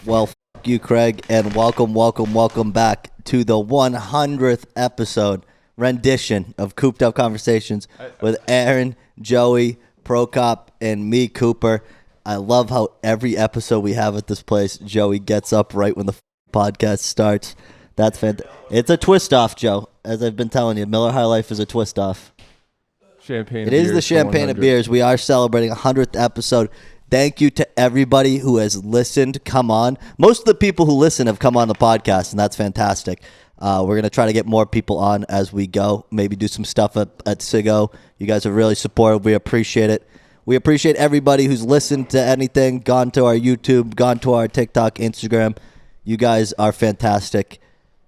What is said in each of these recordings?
Well, fuck you, Craig, and welcome back to the 100th episode rendition of Cooped Up Conversations with Aaron, Joey, Prokop, and me, Cooper. I love how every episode we have at this place, Joey gets up right when the podcast starts. That's fantastic. It's a twist-off, Joe. As I've been telling you, Miller High Life is a twist-off. Champagne. It is the champagne of beers. We are celebrating 100th episode. Thank you to everybody who has listened. Come on. Most of the people who listen have come on the podcast, and that's fantastic. We're going to try to get more people on as we go. Maybe do some stuff at Sigo. You guys are really supportive. We appreciate it. We appreciate everybody who's listened to anything, gone to our YouTube, gone to our TikTok, Instagram. You guys are fantastic,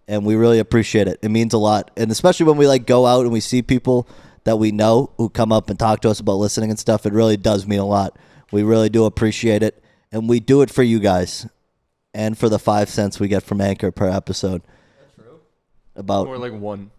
and we really appreciate it. It means a lot, and especially when we go out and we see people that we know who come up and talk to us about listening and stuff, it really does mean a lot. We really do appreciate it, and we do it for you guys and for the 5 cents we get from Anchor per episode. That's true. More like one.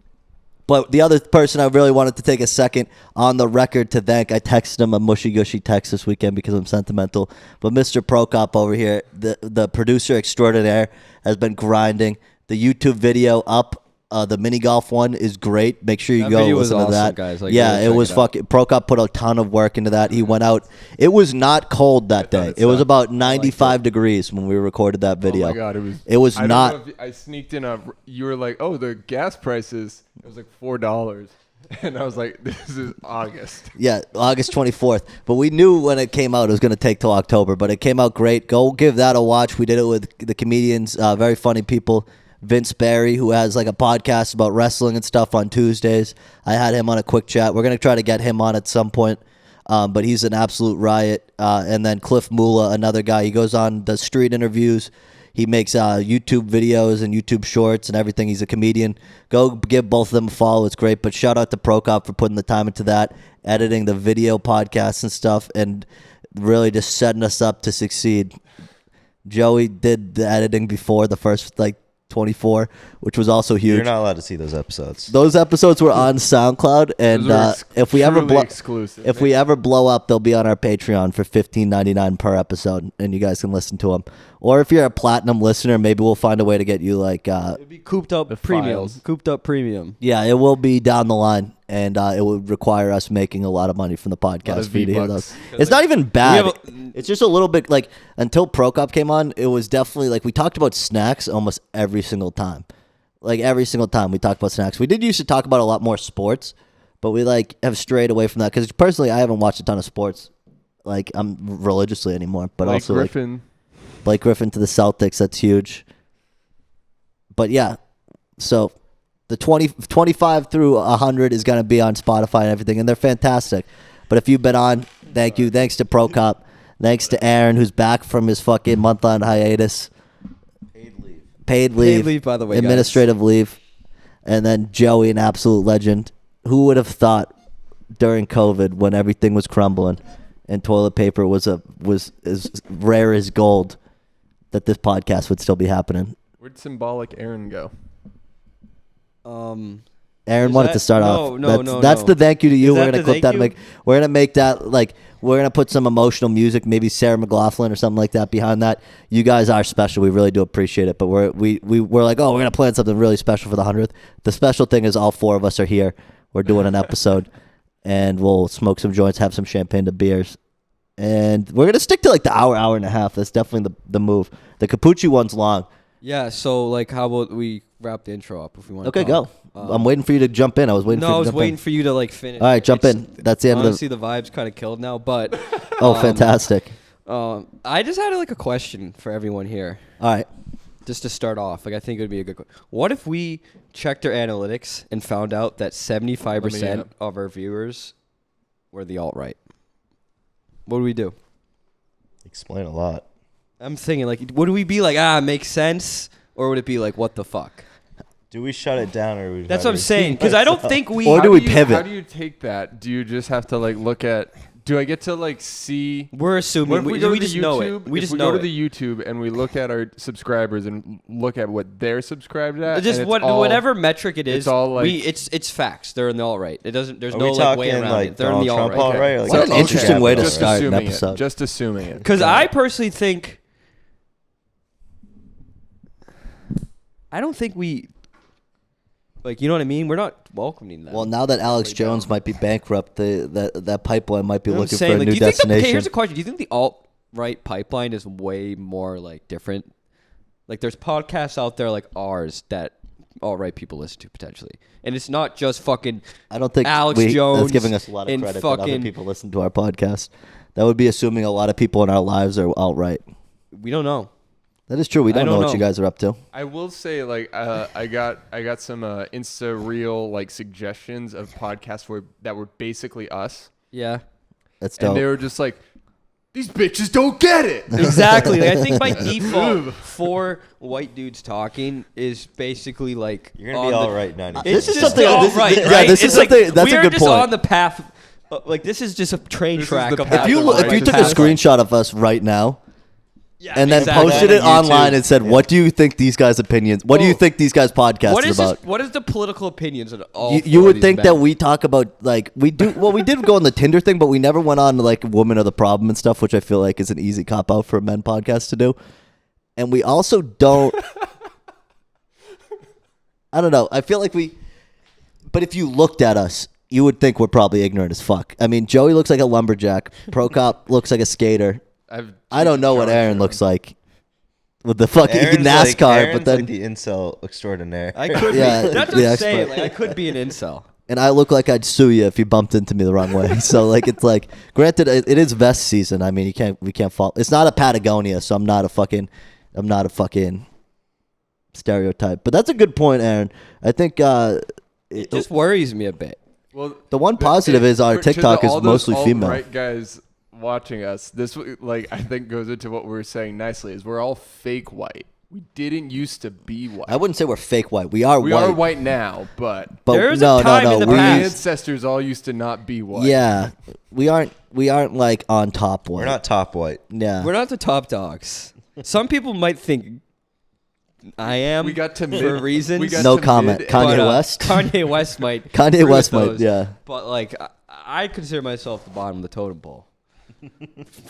But the other person I really wanted to take a second on the record to thank, I texted him a mushy-gushy text this weekend because I'm sentimental, but Mr. Prokop over here, the producer extraordinaire, has been grinding. The YouTube video up. The mini golf one is great. Make sure you go listen to that. Guys. It was fucking. Prokop put a ton of work into that. He went out. It was not cold that day. It was about 95 degrees when we recorded that video. Oh my god, it was I not. Don't know if I sneaked in you were like, oh, the gas prices. It was like $4, and I was like, this is August. Yeah, August 24th. But we knew when it came out it was going to take till October. But it came out great. Go give that a watch. We did it with the comedians, very funny people. Vince Barry, who has a podcast about wrestling and stuff on Tuesdays. I had him on a quick chat. We're going to try to get him on at some point, but he's an absolute riot. And then Cliff Mula, another guy. He goes on the street interviews. He makes YouTube videos and YouTube shorts and everything. He's a comedian. Go give both of them a follow. It's great. But shout out to Prokop for putting the time into that, editing the video podcasts and stuff, and really just setting us up to succeed. Joey did the editing before the first 24, which was also huge. You're not allowed to see those episodes. Those episodes were on SoundCloud, and if we ever blow up, they'll be on our Patreon for $15.99 per episode, and you guys can listen to them. Or if you're a platinum listener, maybe we'll find a way to get you it'd be Cooped Up Premium. Cooped Up Premium. Yeah, it will be down the line, and it would require us making a lot of money from the podcast for you to hear those. It's not even bad. It's just a little bit until Prokop came on, it was definitely we talked about snacks almost every single time. Every single time we talked about snacks. We did used to talk about a lot more sports, but we have strayed away from that because personally I haven't watched a ton of sports I'm religiously anymore. But Blake also Griffin. Blake Griffin to the Celtics, that's huge. But yeah, so the 25 through 100 is going to be on Spotify and everything, and they're fantastic. But if you've been on, thank you. Thanks to Prokop. Thanks to Aaron, who's back from his fucking month-long hiatus. Paid leave, by the way, administrative leave. And then Joey, an absolute legend. Who would have thought during COVID when everything was crumbling and toilet paper was as rare as gold that this podcast would still be happening? Where'd symbolic Aaron go? Aaron wanted to start off. That's the thank you to you. We're gonna clip that. We're gonna make that we're gonna put some emotional music, maybe Sarah McLachlan or something like that behind that. You guys are special. We really do appreciate it. But we're we're gonna plan something really special for the 100th. The special thing is all four of us are here. We're doing an episode, and we'll smoke some joints, have some champagne to beers, and we're gonna stick to the hour and a half. That's definitely the move. The Capucci one's long. Yeah. So how about we wrap the intro up if we want? Okay, go. I'm waiting for you to jump in. I was waiting for you to finish. All right, jump in. That's the end of the... Honestly, the vibe's kind of killed now, but... fantastic. I just had a question for everyone here. All right. Just to start off, I think it would be a good question. What if we checked our analytics and found out that 75% of our viewers were the alt-right? What would we do? Explain a lot. I'm thinking, would we be makes sense? Or would it be what the fuck? Do we shut it down or That's what I'm saying, because I don't think we... Or do we pivot? How do you take that? Do you just have to look at do I get to like see? We're assuming. What if we go we to just the know YouTube? it. We if just we know go it. to the YouTube and we look at our subscribers and look at what they're subscribed at. Just and it's all, whatever metric it is. it's all like it's facts. They're in the alt-right. It doesn't. There's Are no we like way talking, around like, it. They're in the Donald Trump alt-right. alt-right? Like, What an interesting way to just start an assuming episode. It, just assuming it. Because I personally think, I don't think we, like, you know what I mean? We're not welcoming them. Well, now that Alex Jones might be bankrupt, that pipeline might be You know what looking I'm saying? for a Like, new do you think destination. okay, here's a question. Do you think the alt-right pipeline is way more, like, different? Like, there's podcasts out there like ours that alt-right people listen to, potentially. And it's not just fucking I don't think Alex that's Jones giving us a lot of and credit that other fucking- people listen to our podcast. That would be assuming a lot of people in our lives are outright. we don't know. That is true. We don't know what know. you guys are up to. I will say, like, I got some Insta reel like suggestions of podcasts that were basically us, Yeah. That's dope. and they were just like, "These bitches don't get it." Exactly. Like, I think by default, for white dudes talking is basically like You're gonna be on all the- right, 90. It's This is just something- all this is- right, yeah, right? this is It's like something- that's a we're good just point. on the path. Like, this is just a train This is track the of path if you of look, if you righteous took a path. screenshot of us right now Yeah, and then exactly. posted it On YouTube. online and said, "What do you think these guys' opinions? What do you Oh. think these guys' podcast What is is about?" what is the political opinions of all? You four of would these think men? that we talk about like we do. Well, we did go on the Tinder thing, but we never went on to like women are the problem and stuff, which I feel like is an easy cop out for a men podcast to do. And we also don't. I don't know. I feel like we. But if you looked at us, you would think we're probably ignorant as fuck. I mean, Joey looks like a lumberjack. Procop looks like a skater. I don't know what Aaron looks like with the fucking Aaron's NASCAR, Aaron's but then like the incel extraordinaire. I could Yeah, be. That's what the I'm saying. expert. Like, I could be an incel. and I look like I'd sue you if you bumped into me the wrong way. So like it's like, granted, it is vest season. I mean, we can't fall. It's not a Patagonia, so I'm not a fucking stereotype. But that's a good point, Aaron. I think It just worries me a bit. Well, the one positive is our TikTok is mostly female. Right, guys watching us. This like I think goes into what we were saying nicely. Is we're all fake white. We didn't used to be white. I wouldn't say we're fake white. We are we white. are white now, but There's no, a time no, in the we, our past. ancestors all used to not be white. Yeah, we aren't like on top white. We're not top white. Yeah, We're not the top dogs. Some people might think I am. We got to for reasons. we got No to comment. mid- Kanye but, West? Kanye West might. Kanye agree West with might, those. yeah. But like, I consider myself the bottom of the totem pole.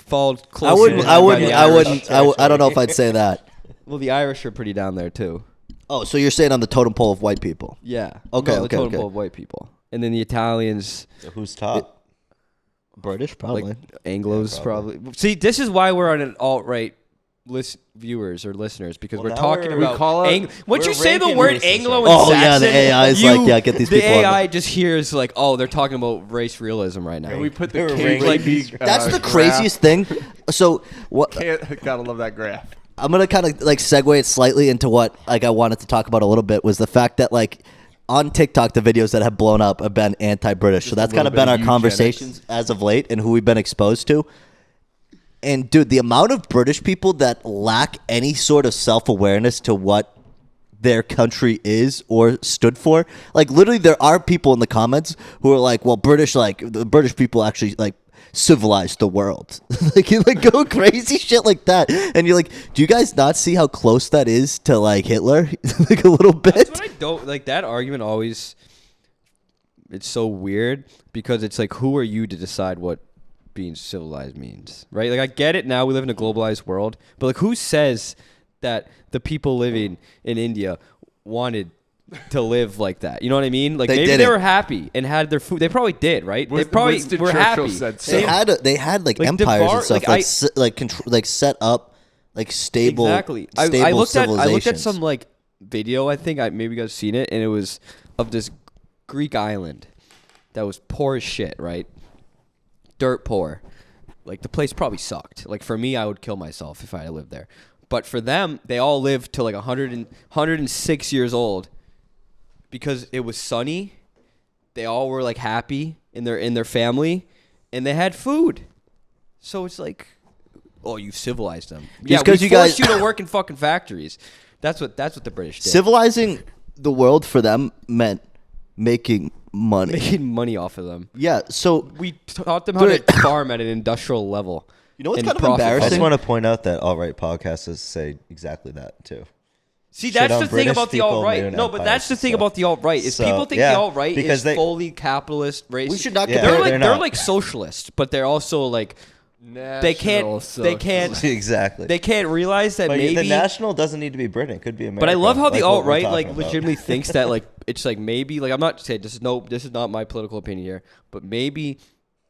Followed close. I wouldn't. I don't know if I'd say that. Well, the Irish are pretty down there too. Oh, so you're saying on the totem pole of white people? Yeah. Okay, No, the okay, totem okay. pole of white people, and then the Italians, So who's top? British, probably. like Anglos, Yeah, probably. See, this is why we're on an alt-right viewers or listeners, because Well, we're now talking we're- about we call it- once we're you say the ranking word races Anglo right and now. Oh, yeah, the Saxon, AI is like, yeah, get these the people on AI just hears like, oh, they're talking about race realism right now. And we put the We're KGB, ranking- That's the graph. craziest thing. So what? Gotta love that graph. I'm gonna kind of like segue it slightly into what like I wanted to talk about a little bit was the fact that like on TikTok the videos that have blown up have been anti-British. So Just a that's kind of little been our bit of conversations as of late and who we've been exposed to. And dude, the amount of British people that lack any sort of self-awareness to what their country is or stood for, like literally there are people in the comments who are like, well, the British people actually like civilized the world. Like you like go crazy shit like that, and you're like, do you guys not see how close that is to like Hitler? Like a little bit. That's what I don't like. That argument always, it's so weird because it's like, who are you to decide what being civilized means, right? Like I get it now. We live in a globalized world, but like, who says that the people living in India wanted to live like that? You know what I mean? Like They maybe they didn't. were happy and had their food. They probably did, right? They Winston probably Churchill were happy. said so. They had like Like, empires DeBar- and stuff like, like set up like stable Exactly. stable I looked at civilizations. some like video. I think maybe you guys seen it, and it was of this Greek island that was poor as shit, right? Dirt poor. Like the place probably sucked. Like for me, I would kill myself if I lived there. But for them, they all lived to like 106 years old because it was sunny. They all were like happy in their family, and they had food. So it's like, oh, you civilized them. Just we 'cause you forced guys- you to work in fucking factories. That's what the British did. Civilizing the world for them meant making money. making money off of them. Yeah, so We taught them how to farm at an industrial level. you know what's and kind of profit. I embarrassing? just want to point out that alt-right podcasts say exactly that too. See, Shit that's on the thing British about the people, alt-right. moon No, but that's the empires, thing so- about the alt-right is so, people think yeah, the alt-right because is they- fully capitalist, racist. We should not Yeah, compare. They're not. like socialist, but they're also like they can't Exactly. they can't realize that But maybe. the national doesn't need to be Britain. It could be America. But I love how the like what we're alt-right like talking about. legitimately thinks that like it's like maybe like I'm not saying this is not my political opinion here, but maybe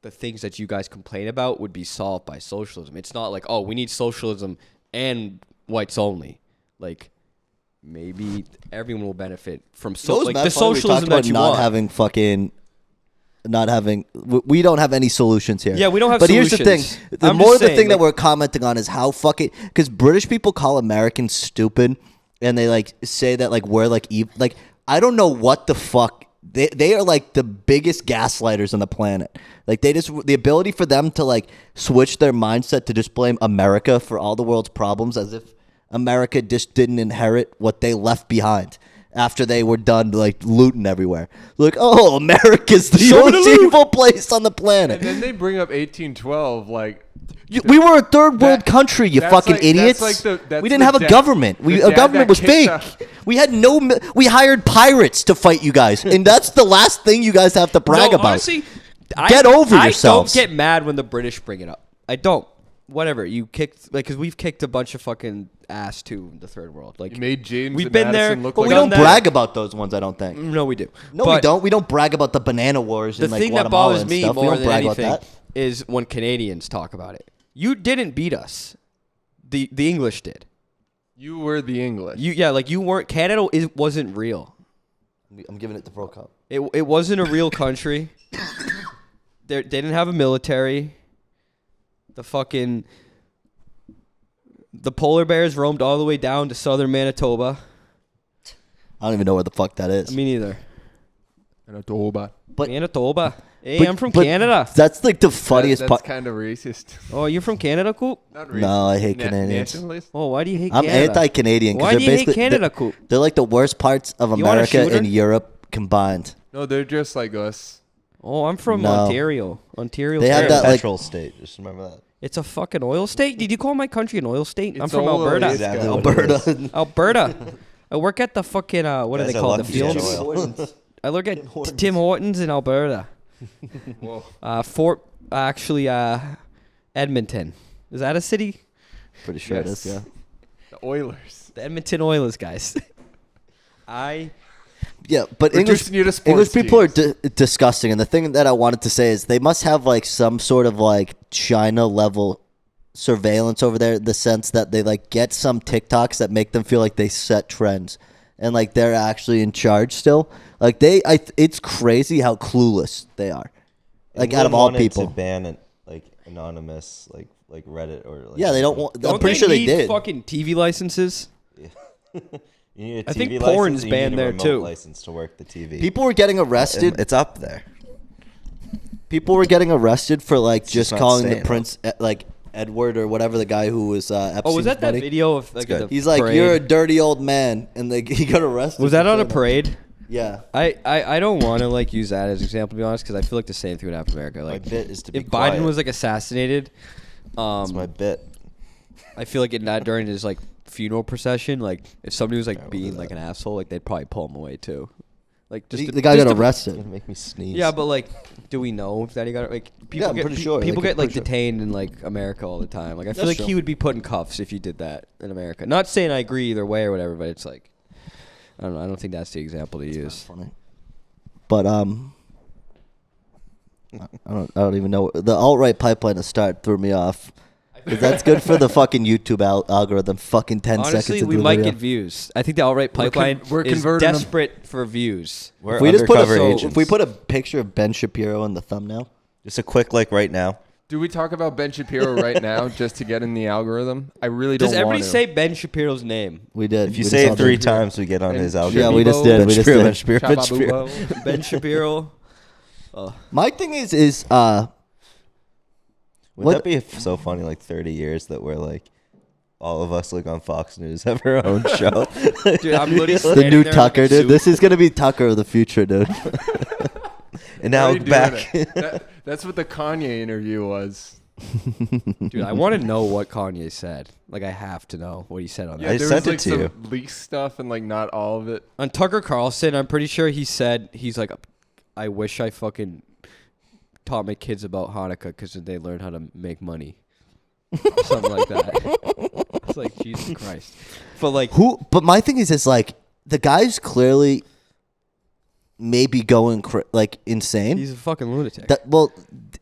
the things that you guys complain about would be solved by socialism. It's not like, oh, we need socialism and whites only. Like maybe everyone will benefit from Those the socialism about that you not want. having fucking. Not having, we don't have any solutions here. Yeah, we don't have But solutions. here's the thing: the I'm more just the saying, thing that like- we're commenting on is how fucking because British people call Americans stupid, and they like say that like we're like like I don't know what the fuck they are like the biggest gaslighters on the planet. Like they just the ability for them to like switch their mindset to just blame America for all the world's problems as if America just didn't inherit what they left behind. After they were done like looting everywhere, like, oh, America's the Show me the most loot. evil place on the planet. And then they bring up 1812, like We were a third world That- country, you that's fucking like- that's idiots. like that's we didn't the have a dad- government. the Our dad government that was kicked fake. out- We had we hired pirates to fight you guys, and that's the last thing you guys have to brag No, about. honestly, Get over yourselves. I don't get mad when the British bring it up. I don't. Whatever you kicked, like, because we've kicked a bunch of fucking ass to the third world. Like you made James we've and been Madison there, look But like we done don't that. brag about those ones. I don't think. No, we do. No, But we don't. We don't brag about the banana wars The in like thing that Guatemala bothers and me stuff. We more don't than brag anything about that. is when Canadians talk about it. You didn't beat us. The English did. You were the English. You weren't. Canada wasn't real. I'm giving it to Pro Cup. It wasn't a real country. They didn't have a military. The polar bears roamed all the way down to southern Manitoba. I don't even know where the fuck that is. Me neither. Manitoba. But- Manitoba. Hey, but- I'm from but Canada. That's like the funniest That's part. kind of racist. Oh, you're from Canada, Coop? Not racist. No, I hate Canadians. Nationalist? Oh, why do you hate I'm Canada? anti-Canadian. 'cause Why they're do you hate basically- Canada, Coop? They're like the worst parts of You want a America shooter? and Europe combined. No, they're just like us. Oh, I'm from No. Ontario. Ontario. They have They're that, a like- petrol state. Just remember that. It's a fucking oil state. Did you call my country an oil state? I'm It's from all Alberta. Exactly what it Alberta. is. Alberta. I work at the fucking what do Guys they are call the lucky to get fields? oil. I look at Tim Hortons in Alberta. Whoa. Fort Edmonton. Is that a city? Pretty sure it Yes. is. Yeah. The Oilers. The Edmonton Oilers, guys. Yeah, but Reducing you to sports English people are teams. disgusting, and the thing that I wanted to say is they must have like some sort of like China level surveillance over there, in the sense that they like get some TikToks that make them feel like they set trends, and like they're actually in charge still. Like it's crazy how clueless they are. Like England out of all wanted people, to ban it, like anonymous, like Reddit or like. yeah, they don't want. Don't I'm pretty sure they need did. fucking TV licenses. You need a I think TV porn's license, and you banned need a there, remote too. License to work the TV. People were getting arrested. It's up there. People were getting arrested for like It's just just not calling the staying prince like Edward or whatever the guy who was Epstein's Oh, was that buddy. video of like good. the He's like, parade? you're a dirty old man, and he got arrested. Was that for on a saying that. parade? Yeah. I don't want to like use that as an example, to be honest, because I feel like the same thing would happen in America. My Like bit is to be if quiet. Biden was like assassinated, That's my bit. I feel like in that during his like funeral procession, like if somebody was like we'll being do like that. an asshole, like they'd probably pull him away too. Like just The guy just got to- It's gonna arrested. make me sneeze. Yeah, but like, do we know if that he got like people I'm get pretty sure. people Like, get I'm like pretty sure. detained in like America all the time. Like I feel That's like true. he would be put in cuffs if you did that in America. Not saying I agree either way or whatever, but it's like I don't know. I don't think that's the example to use. Funny. But I don't even know the alt-right pipeline to start threw me off. 'Cause that's good for the fucking YouTube algorithm. Fucking 10 seconds. Honestly, into we the might video. get views. I think the alt-right pipeline we're is converting them. desperate for views. We're If we just put undercover if agents. we put a picture of Ben Shapiro in the thumbnail. Just a quick like right now. Do we talk about Ben Shapiro right now just to get in the algorithm? I really don't Does want everybody to. say Ben Shapiro's name? We did. If you We say just it 3 all did. times, we get on Ben his Shapiro. algorithm. Yeah, we just did. Ben We just Shapiro, did. Ben Shapiro, Ben Shapiro. Shababubo. Ben Shapiro. My thing is Would What- that be so funny? Like 30 years that we're like, all of us like on Fox News have our own show. Dude, I'm literally the standing new there in, like, Tucker, a dude. suit. This is gonna be Tucker of the future, dude. And now Already doing back. it. That's what the Kanye interview was. Dude, I want to know what Kanye said. Like, I have to know what he said on that. I there sent was it to some you. leak stuff and like not all of it. On Tucker Carlson, I'm pretty sure he said, he's like, I wish I fucking taught my kids about Hanukkah because they learn how to make money. Something like that. It's like, Jesus Christ. But like, But my thing is, it's like the guy's clearly maybe going like insane. he's a fucking lunatic.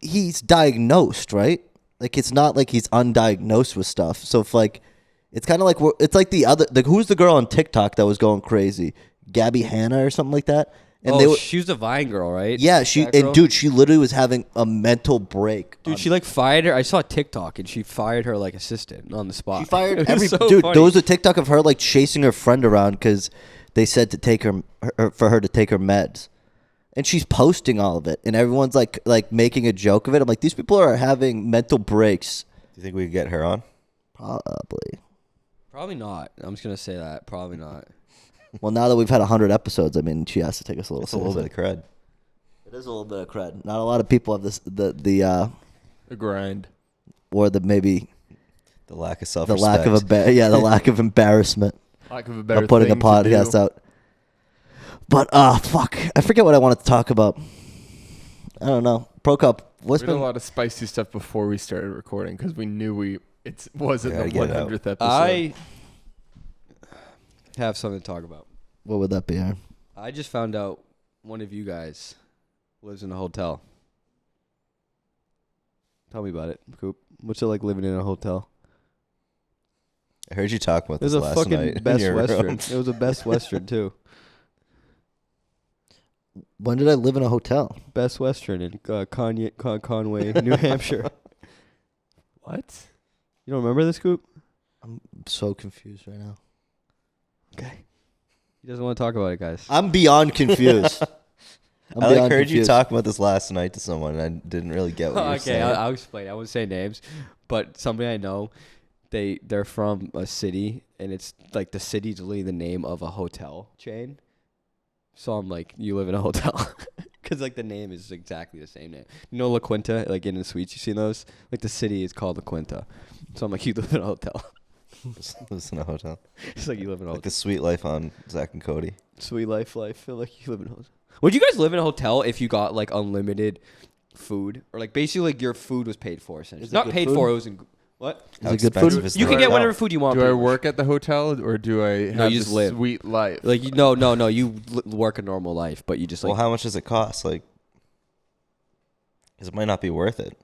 He's diagnosed, right? Like it's not like he's undiagnosed with stuff. So if like, it's kind of like it's like who's the girl on TikTok that was going crazy? Gabby Hanna or something like that. And she was the Vine girl, right? Yeah, That girl? dude, she literally was having a mental break. Dude, she like fired her. I saw TikTok and she fired her like assistant on the spot. She fired It was so dude. funny. There was a TikTok of her like chasing her friend around because they said to take for her to take her meds, and she's posting all of it, and everyone's like making a joke of it. I'm like, these people are having mental breaks. Do you think we could get her on? Probably not. I'm just gonna say that. Probably not. Well, now that we've had 100 episodes, I mean, she has to take us a little. It's a little bit of cred. It is a little bit of cred. Not a lot of people have this the grind. or the maybe The lack of the self-respect. lack of the lack of embarrassment Lack of a better of putting a thing to podcast do. out. But fuck, I forget what I wanted to talk about. I don't know. Pro Cup. What's We did been a lot of spicy stuff before we started recording because we knew it wasn't Gotta the get it out. 100th episode. I have something to talk about. what would that be, Aaron? I just found out one of you guys lives in a hotel. Tell me about it, Coop. What's it like living in a hotel? I heard you talk about It was this a last fucking night in Best your Western. room. It was a Best Western too. When did I live in a hotel? Best Western in Conway, New Hampshire. What? You don't remember this, Coop? I'm so confused right now. Okay. He doesn't want to talk about it, guys. I'm beyond confused. I heard you talk about this last night to someone, and I didn't really get what you were Okay, saying. I'll explain. I won't say names, but somebody I know, they're from a city, and it's like the city's literally the name of a hotel chain. So I'm like, you live in a hotel, because like the name is exactly the same name. You know La Quinta, like in the suites, you seen those? Like the city is called La Quinta. So I'm like, you live in a hotel. Lives in a hotel. It's like you live in a Like hotel. the sweet life on Zach and Cody. Sweet life. Feel like you live in a hotel. Would you guys live in a hotel if you got like unlimited food, or like basically like your food was paid for? Essentially, Is it not good paid food? for. It was in what? How it good expensive food? is You the can get hotel? whatever food you want. Do I pretty much. work at the hotel or do I have you this just live. sweet life? Like you, no. You work a normal life, but you just like Well, how much does it cost? Like, because it might not be worth it.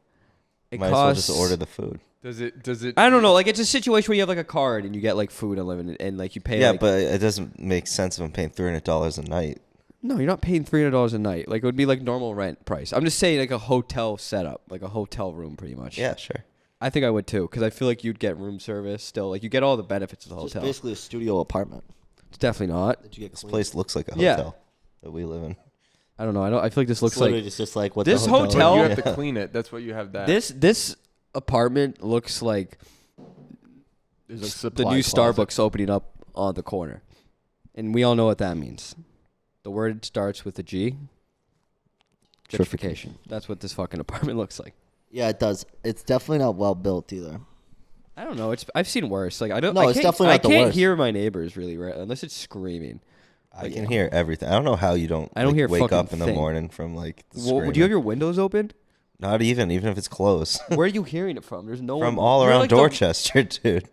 it Might as well costs. just order the food. Does it? I don't know. Like it's a situation where you have like a card and you get like food unlimited, and like you pay. Yeah, like, but it doesn't make sense if I'm paying $300 a night. no, you're not paying $300 a night. Like it would be like normal rent price. I'm just saying like a hotel setup, like a hotel room, pretty much. Yeah, sure. I think I would too, because I feel like you'd get room service still. Like you get all the benefits of the It's just hotel. basically a studio apartment It's definitely not. that you get This clean. place looks like a Yeah. hotel that we live in. I don't know. I feel like this looks It's literally like just like what this the hotel. hotel- You is. have to Yeah. clean it. That's what you have. That this apartment looks like There's a the supply new closet. Starbucks opening up on the corner, and we all know what that means. The word starts with a G. Gentrification. That's what this fucking apartment looks like. Yeah, it does. It's definitely not well built either. I don't know. I've seen worse. Like I don't. No, I it's can't, definitely not I the can't worst. hear my neighbors really, right? Unless it's screaming. I can hear everything. I don't know how you don't. I don't like, hear wake fucking up in the thing. morning from like. The Well, do you have screaming. your windows open? Not even if it's closed. Where are you hearing it from? There's no From one. all You're around like the- Dorchester, dude.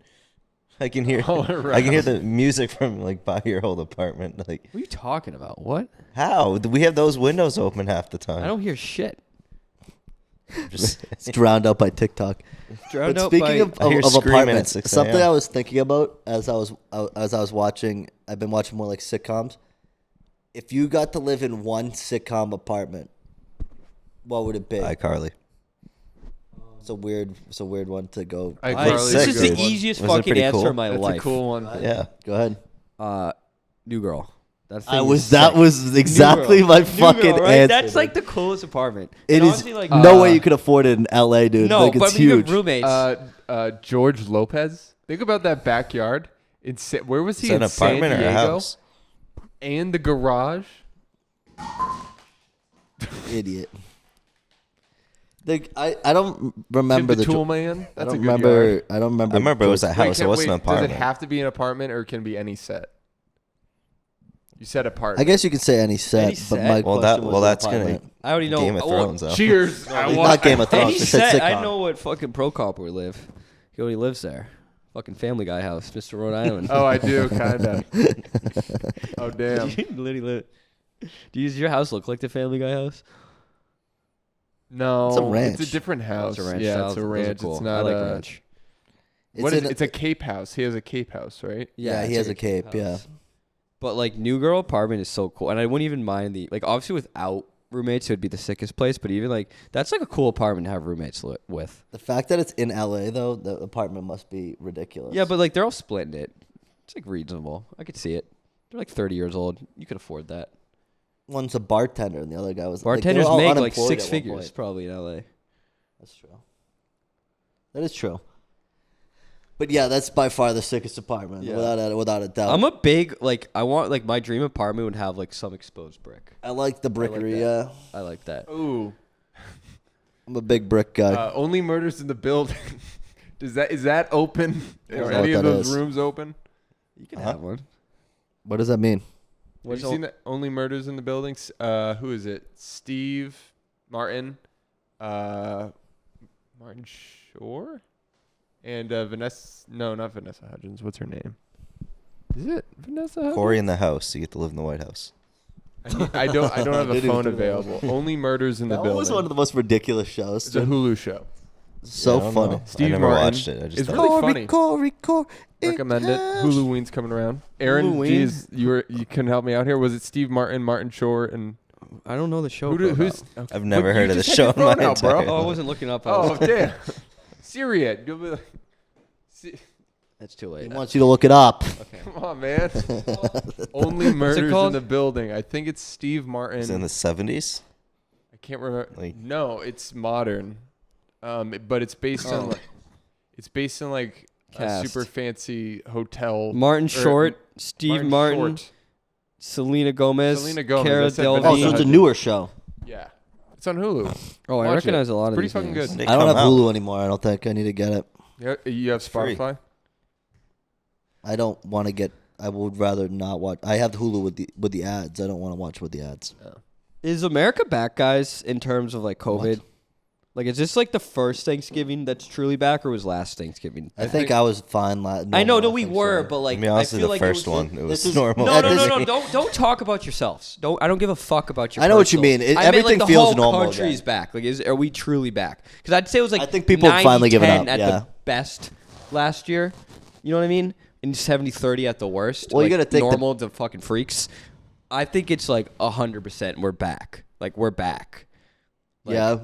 I can hear. All I can hear around. the music from like by your old apartment. Like What are you talking about? What? how? We have those windows open half the time. I don't hear shit. Just, It's drowned out by TikTok. Drowned But out speaking by- of I hear screaming at apartments, 6 something a.m. I was thinking about as I was watching. I've been watching more like sitcoms. If you got to live in one sitcom apartment, what would it be? iCarly. It's a weird one to go. iCarly's this a is good the one. easiest Wasn't it fucking pretty answer cool? of my That's life. a cool one. Yeah. Go ahead. New Girl. That I thing was is that sick. was exactly New Girl. my New fucking Girl, right? answer. That's like the coolest apartment. It And is honestly, like, no way you could afford it in LA, dude. No, like, but it's when you huge. have roommates. George Lopez. Think about that backyard. Where was he Is that in an apartment San or a Diego? house? And the garage. Idiot. I don't remember the the tool man. I That's don't a good remember. yard. I don't remember. I remember it was a house. It wasn't an Does apartment. it have to be an apartment or it can be any set? You said apartment. I guess you could say any set, Any but set? my Well, question was that's apartment. gonna I already know. Game of Thrones. Though. Cheers. Not Game of Thrones. Any It said set, I sitcom. know what fucking pro cop would live. He already lives there. Fucking Family Guy house, Mr. Rhode Island. Oh, I do, kind of. Oh, damn. You literally live. Does your house look like the Family Guy house? No. It's a ranch. It's a different house. It's a ranch. Yeah, it's a Those are ranch. cool. It's I not like a ranch. It's a cape house. He has a cape house, right? Yeah, he it's has like a cape. Yeah. house. But like New Girl apartment is so cool, and I wouldn't even mind the obviously without roommates it would be the sickest place, but even like that's like a cool apartment to have roommates with. The fact that it's in LA though, the apartment must be ridiculous. Yeah, but like they're all splitting it. It's like reasonable. I could see it. They're like 30 years old. You could afford that. One's a bartender and the other guy was Bartenders like, they were all make like unemployed 6 at one figures point. probably in LA. That's true. That is true. But yeah, that's by far the sickest apartment, Yeah. without a doubt. I'm a big I want like my dream apartment would have like some exposed brick. I like the brickery. that. Yeah, I like that. Ooh. I'm a big brick guy. Only Murders in the Building. Is that open? I Are don't know any what of that those is. rooms open? You can have one. What does that mean? Have you seen that Only Murders in the Building? Who is it? Steve Martin, Martin Shore, and Vanessa. No, not Vanessa Hudgens. What's her name? Is it Vanessa Hudgens? Corey in the house. You get to live in the White House. I don't have a Didn't phone even do that. available. Only Murders in the That Building. was one of the most ridiculous shows. It's a Hulu show. So I don't funny. know. Steve I never Martin watched it. I just is thought really funny. Corey. Recommend it. Hulu Ween's coming around. Aaron, Hulu Ween? geez, you can help me out here. Was it Steve Martin, Martin Shore, and I don't know the show. who's? I've never Look, heard you of the just had show your in my phone out, bro. entire Oh, I life. wasn't looking up. Oh damn, Siri it. You'll be like, That's too late. He wants you to look it up. come on, man. Only Murders in called? the Building. I think it's Steve Martin. It's in the 70s. I can't remember. Like- No, it's modern. But it's based on like, it's based on like a Cast. super fancy hotel. Martin or- Short, Steve Martin, Short. Selena Gomez, Selena Gomez, Cara I said Delevingne. Vanessa Oh, so it's a Hudgens. newer show. Yeah, it's on Hulu. Oh, I Watch recognize it. a lot of Pretty these fucking names. good. They I don't come have out. Hulu anymore. I don't think I need to get it. Yeah, you have Free. Spotify. I don't want to get. I would rather not watch. I have Hulu with the ads. I don't want to watch with the ads. Is America back, guys, in terms of like COVID? Like, is this like the first Thanksgiving that's truly back, or was last Thanksgiving? I think I was fine. I know, no, we were, but like, I mean, honestly, I feel the like first it was, one, it this was is- normal. No, At no, this- don't talk about yourselves. I don't give a fuck about your. I know what you personal. mean. It- I meant, everything like, the feels whole normal country's again. back. Like, are we truly back? Because I'd say it was like I think people have finally given 90-10 up, at yeah. the best last year. You know what I mean? And 70-30 at the worst. Well, you like, gotta think normal to fucking freaks. I think it's like 100%. We're back. Like, we're back. Like, yeah,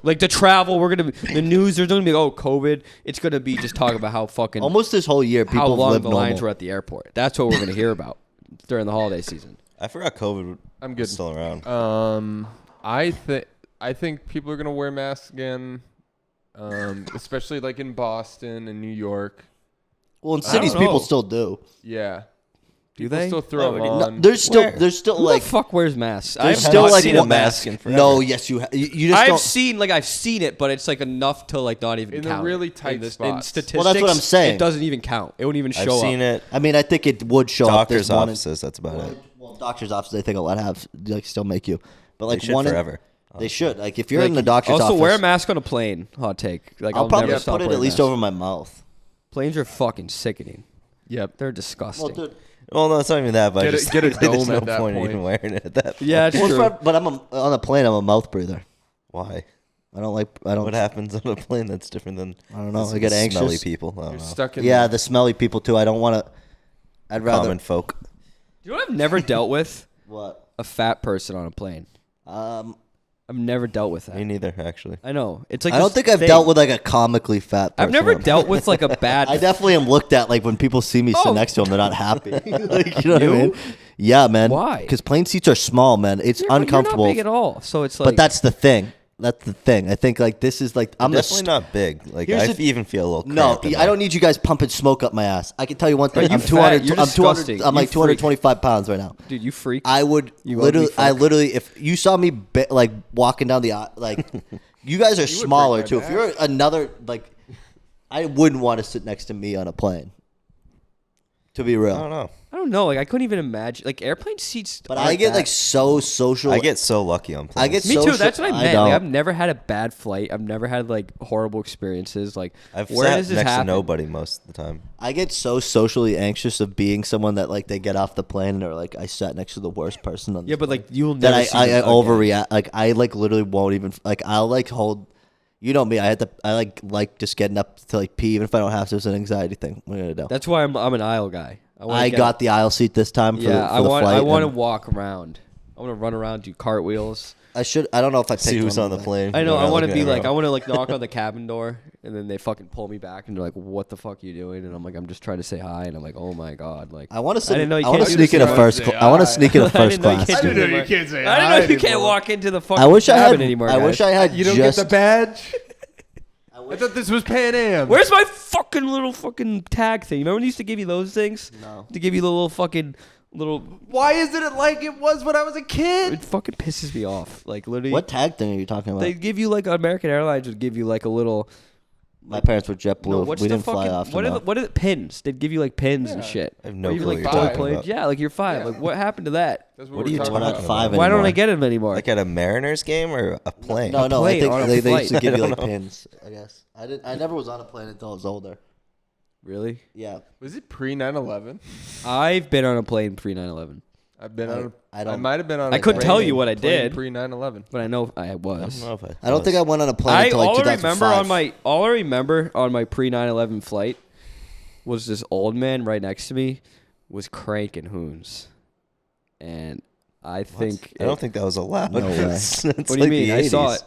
Like the travel, the news. There's gonna be COVID. It's gonna be just talking about how fucking almost this whole year people how have long lived the normal. lines were at the airport. That's what we're gonna hear about during the holiday season. I forgot COVID I'm was good. still around. I think people are gonna wear masks again, especially like in Boston and New York. Well, in I don't cities, people know. still do. Yeah. Do People they? still throw them No, on? there's Where? still Who like the fuck wears masks? there's I've still not like seen one a mask. in forever. No, yes, you you just don't. I've seen it, but it's like enough to like not even In the count. really it. tight in spots. statistics. Well, that's what I'm saying. It doesn't even count. It won't even show I've up. seen it. I mean, I think it would show up. Doctors' There's one in- offices. That's about it. Well, doctor's office, they think a lot have like still make you, but They like should one in- forever. They should. Like if you're Like, in the doctor's also, office, wear a mask on a plane. Hot take. Like I'll probably never stop put it at wearing least masks. over my mouth. Planes are fucking sickening. Yep. They're disgusting. Well, dude, Well, no, it's not even that. But I Get a- just get a think there's dome no at that point in point. even wearing it at that. Point. yeah, it's well, true. but on a plane, I'm a mouth breather. Why? I don't. What happens on a plane that's different than? I don't know. the I get Smelly anxious. people. I don't You're know. stuck in. Yeah, the smelly people too. I don't want to. I'd rather. Common folk. You know what I've never dealt with? What? A fat person on a plane. I've never dealt with that. Me neither, actually. I know. It's like I don't this think I've thing. dealt with like a comically fat person. I've never on- dealt with like a bad. I definitely am looked at like when people see me sit Oh. next to them, they're not happy. Like, you know what I You? mean? Yeah, man. Why? Because plane seats are small, man. It's You're uncomfortable. not big at all. So it's like. But that's the thing. That's the thing. I think like this is like I'm definitely not big. Like Here's I the- even feel a little. No, cramped in I don't need you guys pumping smoke up my ass. I can tell you one thing. you I'm fat. 200. You're I'm 200. disgusting. I'm You like 225 pounds right now. Dude, you freak. I would You literally. ugly I fuck. literally. If you saw me like walking down the aisle, like you guys are would smaller break too. my If you're another like, I wouldn't want to sit next to me on a plane. To be real. I don't know. I don't know. Like I couldn't even imagine. Like airplane seats. But aren't I get that- like so social. I get so lucky on planes. I get Me social. too. That's what I meant. don't. Like, I've never had a bad flight. I've never had like horrible experiences. Like I've where sat does this next happen? to nobody most of the time. I get so socially anxious of being someone that like they get off the plane and they're like, I sat next to the worst person on. Yeah, this but plane. like you'll that never. see I them again. overreact. Like I like literally won't even like I'll like hold. You know me. I like just getting up to like pee even if I don't have to. It's an anxiety thing. What are you gonna do? That's why I'm an aisle guy. wanna I get- got the aisle seat this time for, Yeah, the, for I the want. flight. I want to and walk around. I want to run around, do cartwheels. I should. I don't know if I picked See who's one on the way. plane. I know. We're I not want to looking be at like. I everyone. want to like knock on the cabin door, and then they fucking pull me back, and they're like, "What the fuck are you doing?" And I'm like, "I'm just trying to say hi." And I'm like, "Oh my god!" Like I want to. I didn't know you I want can't to do sneak in a this first. anymore. I want to sneak in a I first didn't know you class. can't I do didn't know that you anymore. can't say I didn't hi know you can't anymore. walk into the fucking I wish I cabin had. anymore. I wish I had. You don't just, get the badge. I thought this was Pan Am. Where's my fucking little fucking tag thing? Remember when they used to give you those things? No. To give you the little fucking little. Why isn't it like it was when I was a kid? It fucking pisses me off. Like literally. What tag thing are you talking about? They give you like American Airlines would give you like a little. My parents were JetBlue. No, what's we the didn't fucking, fly off. what are the pins? They'd give you like pins and Yeah. shit. I have no Or even clue like what toy you're talking planes. about. Yeah, like you're five. Yeah. Like what happened to that? That's What are we're you talking We're not about. five Why don't anymore. I get them anymore? Like at a Mariners game or a plane? No, no. I plane, on a think they used to flight. give you I like don't know. pins. I guess I didn't. I never was on a plane until I was older. Really? Yeah. Was it pre 9/11? I've been on a plane pre 9/11, I've been on. I I don't- might have been on. I a couldn't plane- tell you what I plane did. pre 9/11. but I know I I don't was. know if I. I don't think I went on a plane I until like all I 2005. remember all I remember on my pre 9/11 flight was this old man right next to me was cranking hoons, and I think I don't think that was allowed. No way. It's What do you like mean? the I saw 80s. it.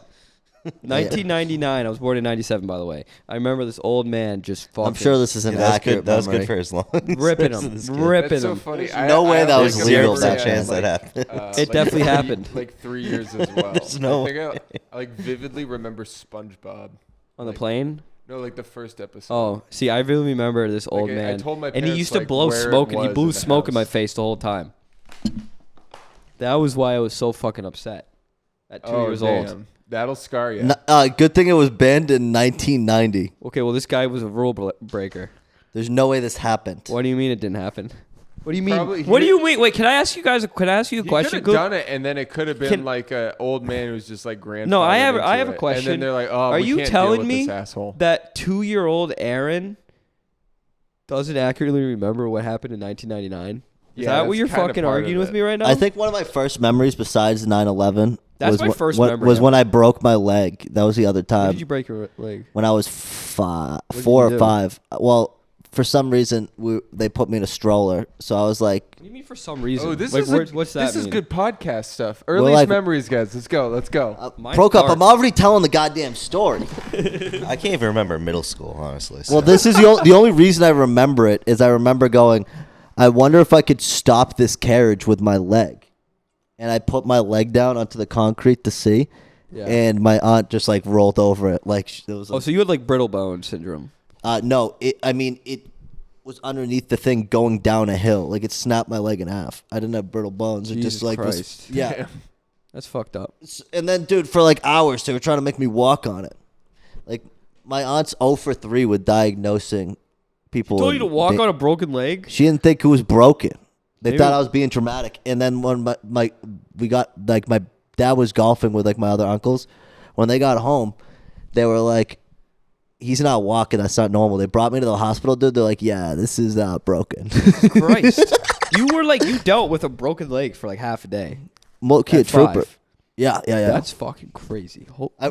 1999. I was born in 97, by the way. I remember this old man just fucking I'm sure this is an Yeah, that was accurate good. That was memory. good for his lungs. ripping This him, is good. ripping That's so him. funny. There's no way that I was think legal I've back never then. chance that had, happened. It definitely happened. Like 3 years as well. There's no I think I like vividly remember SpongeBob. On the Like, plane. No, like the first episode. Oh, see, I really remember this old I man, told my and he parents, used to like, blow where it smoke, and he was blew in the smoke in my house. face the whole time. That was why I was so fucking upset. At 2 years old. Damn. That'll scar you. Good thing it was banned in 1990. Okay, well, this guy was a rule breaker. There's no way this happened. What do you mean it didn't happen? What do you mean? Probably What do he- you mean? Wait, can I ask you guys? Can I ask you a He question? could have Coop? done it, and then it could have been Can- like an old man who's just like grandfather. No, I have a question. And then they're like, "Oh, Are we you can't telling deal with me this asshole?" that 2-year-old Aaron doesn't accurately remember what happened in 1999? Is Yeah, that what that's you're kinda fucking part of arguing with it. me right now? I think one of my first memories besides 9/11 That's was my when- first when, memory was of when it. I broke my leg. That was the other When time. did you break your leg? When I was did four you or do? five. Well, for some reason they put me in a stroller, so I was like, What do you mean for some reason? Oh, this like, is what's that this is mean? good podcast stuff. Earliest like- memories, guys. Let's go. Let's go. Mine's broke up. dark. I'm already telling the goddamn story. I can't even remember middle school, honestly. Well, so. this is the only reason I remember it is I remember going, I wonder if I could stop this carriage with my leg. And I put my leg down onto the concrete to see, Yeah. and my aunt just like rolled over it like it was. Oh, so you had like brittle bone syndrome. No, it was underneath the thing going down a hill. Like it snapped my leg in half. I didn't have brittle bones. It Jesus just like was, Christ. yeah. Damn. That's fucked up. And then, dude, for like hours, they were trying to make me walk on it. Like my aunt's 0 for 3 with diagnosing people. Told you to and walk they- on a broken leg. She didn't think it was broken. They Maybe- thought I was being dramatic. And then when my dad was golfing with like my other uncles, when they got home, they were like, he's not walking. That's not normal. They brought me to the hospital, dude. They're like, yeah, this is broken. Christ. You dealt with a broken leg for like half a day. Kid At trooper. 5. Yeah. That's fucking crazy.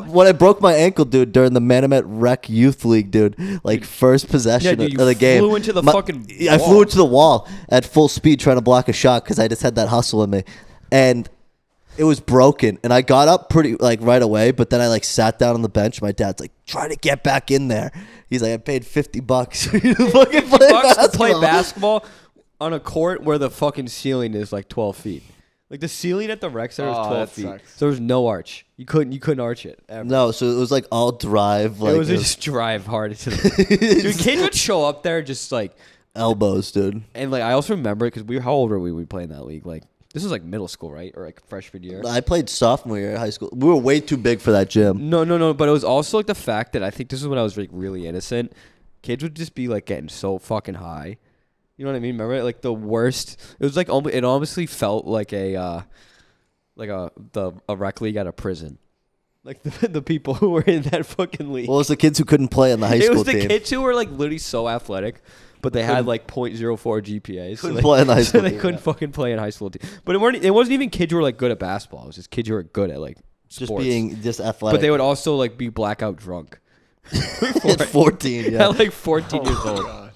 When I broke my ankle, dude, during the Manomet Rec Youth League, dude, like first possession Yeah, dude, of the game. flew into the fucking I flew wall. into the wall at full speed trying to block a shot because I just had that hustle in me. And it was broken. And I got up pretty, like, right away, but then I, like, sat down on the bench. My dad's like, try to get back in there. He's like, I paid $50 for you to fucking play Bucks to basketball. play basketball on a court where the fucking ceiling is like 12 feet. Like the ceiling at the rec center was Oh, 12 that feet. sucks. So there was no arch. You couldn't arch it. Ever. No, so it was like all drive. Like it was just drive hard into the. Dude, kids would show up there just like. elbows, dude. And like I also remember it because how old were we when we played in that league? Like this was like middle school, right, or like freshman year. I played sophomore year in high school. We were way too big for that gym. No. But it was also like the fact that I think this is when I was like really innocent. Kids would just be like getting so fucking high. You know what I mean? Remember like the worst. It was like it honestly felt like a rec league at a prison. Like the people who were in that fucking league. Well, it was the kids who couldn't play on the high It school was the team. kids who were like literally so athletic, but they had like 0.04 GPAs. Couldn't play in the high So school they team, couldn't yeah. fucking play in high school team. But it wasn't even kids who were like good at basketball. It was just kids who were good at like Just sports. being just athletic. But they would also like be blackout drunk. at 14, yeah. At like 14 years Oh, old. God.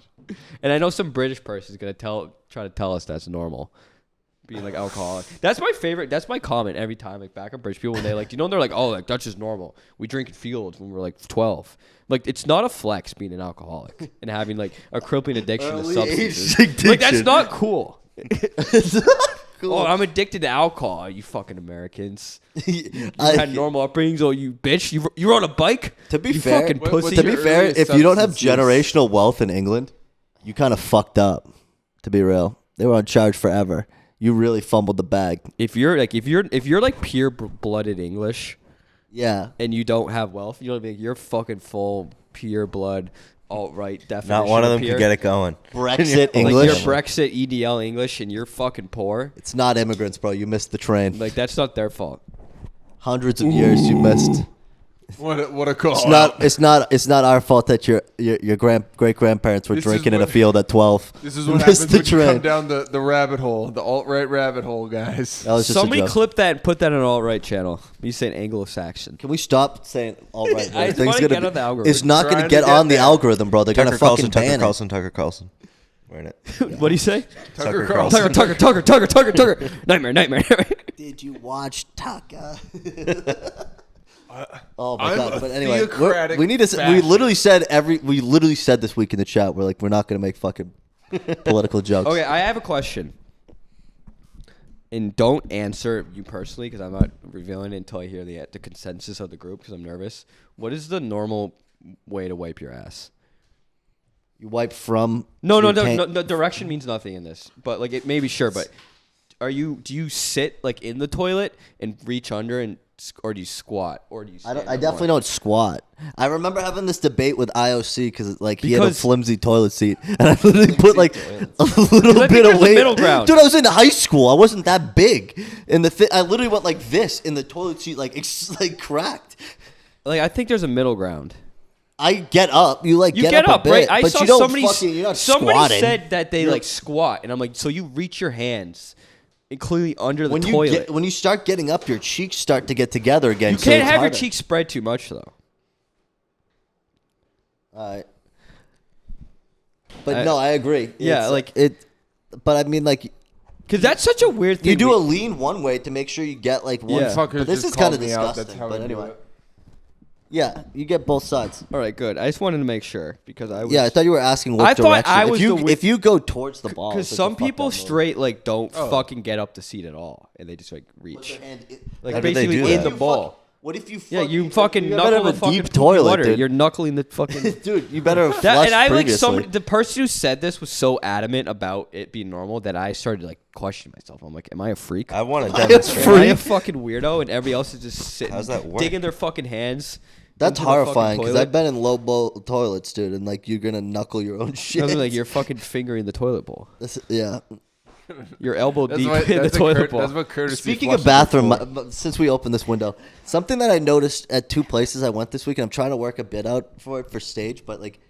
And I know some British person is gonna try to tell us that's normal, being like alcoholic. That's my favorite. That's my comment every time. Like back on British people when they like, they're like, oh, like that's just normal. We drink in fields when we're like 12. Like it's not a flex being an alcoholic and having like a crippling addiction to Early substances. age Like that's addiction. not cool. It's not cool. Oh, I'm addicted to alcohol. You fucking Americans. You I- had normal upbringings. Oh, you bitch. You rode a bike. To be you fair, fucking What- pussy. what's to be your fair, earliest if you don't have substance use? generational wealth in England, you kind of fucked up. To be real, they were on charge forever. You really fumbled the bag. If you're like pure blooded English Yeah. and you don't have wealth, you know what I mean? You're fucking full pure blood alt-right definition. Not one of them pure. could get it going. Brexit Like English. you're Brexit EDL English and you're fucking poor. It's not immigrants, bro. You missed the train. Like that's not their fault. Hundreds of years you missed. What a call. It's not our fault that your great grandparents were This is drinking in a what- field at 12. This is what Missed happens the when you come train. down the rabbit hole, the alt-right rabbit hole, guys. That was just a Somebody joke. clip that and put that on an alt-right channel. You saying Anglo-Saxon. Can we stop saying all right? I Things wanna gonna get be- on the algorithm. It's not going Trying to to get get on the there. algorithm, bro. They're going to Tucker fucking Carlson, ban it. Tucker Carlson. We're in it. What do you say? Tucker Carlson. Carlson. Tucker. Nightmare. Did you watch Tucker? Oh my I'm god! a But anyway, theocratic we need to. We fascist. literally said this week in the chat. We're like, we're not going to make fucking political jokes. Okay, I have a question. And don't answer you personally because I'm not revealing it until I hear the consensus of the group because I'm nervous. What is the normal way to wipe your ass? You wipe from. No, your tank- no. Direction means nothing in this. But like it may be sure. But do you sit like in the toilet and reach under or do you squat or do you? I definitely don't squat. I remember having this debate with IOC because like he had a Because- flimsy toilet seat, and I literally put like a little think bit there's of a weight. middle ground. Dude, I was in high school. I wasn't that big, and I literally went like this in the toilet seat, like it's like cracked. Like I think there's a middle ground. I get up. You like You get, get up, up, a bit, right? I but saw you don't somebody. fucking. You're not Somebody squatting. said that they You're- like squat, and I'm like, so you reach your hands, clearly under the when toilet. when you start getting up, your cheeks start to get together again. You so can't it's have your harder. cheeks spread too much though. All right. But no, I agree. Yeah, It's, like- it. But I mean, like Because that's such a weird thing. you do a lean one way to make sure you get like one. Yeah. Fuckers But this just is kind called of me out. disgusting. That's how But I do anyway, it. yeah, you get both sides. All right, good. I just wanted to make sure because I was. Yeah, I thought you were asking what I thought direction. I if was you the if you go towards the ball, because it's some a fucked people up move. straight like don't Oh. fucking get up the seat at all, and they just like Put reach, their hand in- like How do they basically do in that? the ball. What if you? Yeah, you fucking you knuckle better the have a fucking deep poopy toilet, water. dude. You're knuckling the fucking. Dude, you better have That, flushed and I like previously. the person who said this was so adamant about it being normal that I started to like question myself. I'm like, am I a freak? I want to Am I a demonstrate. Am I a freak? fucking weirdo? And everybody else is just sitting, How's that work? digging their fucking hands. That's into the fucking horrifying because toilet. I've been in low bowl toilets, dude, and like you're gonna knuckle your own shit. I was like, you're fucking fingering the toilet bowl. Yeah. Your elbow That's deep what, in the that's toilet bowl. That's what courtesy. Speaking of flushes are bathroom, for. since we opened this window, something that I noticed at two places I went this week, and I'm trying to work a bit out for it for stage, but like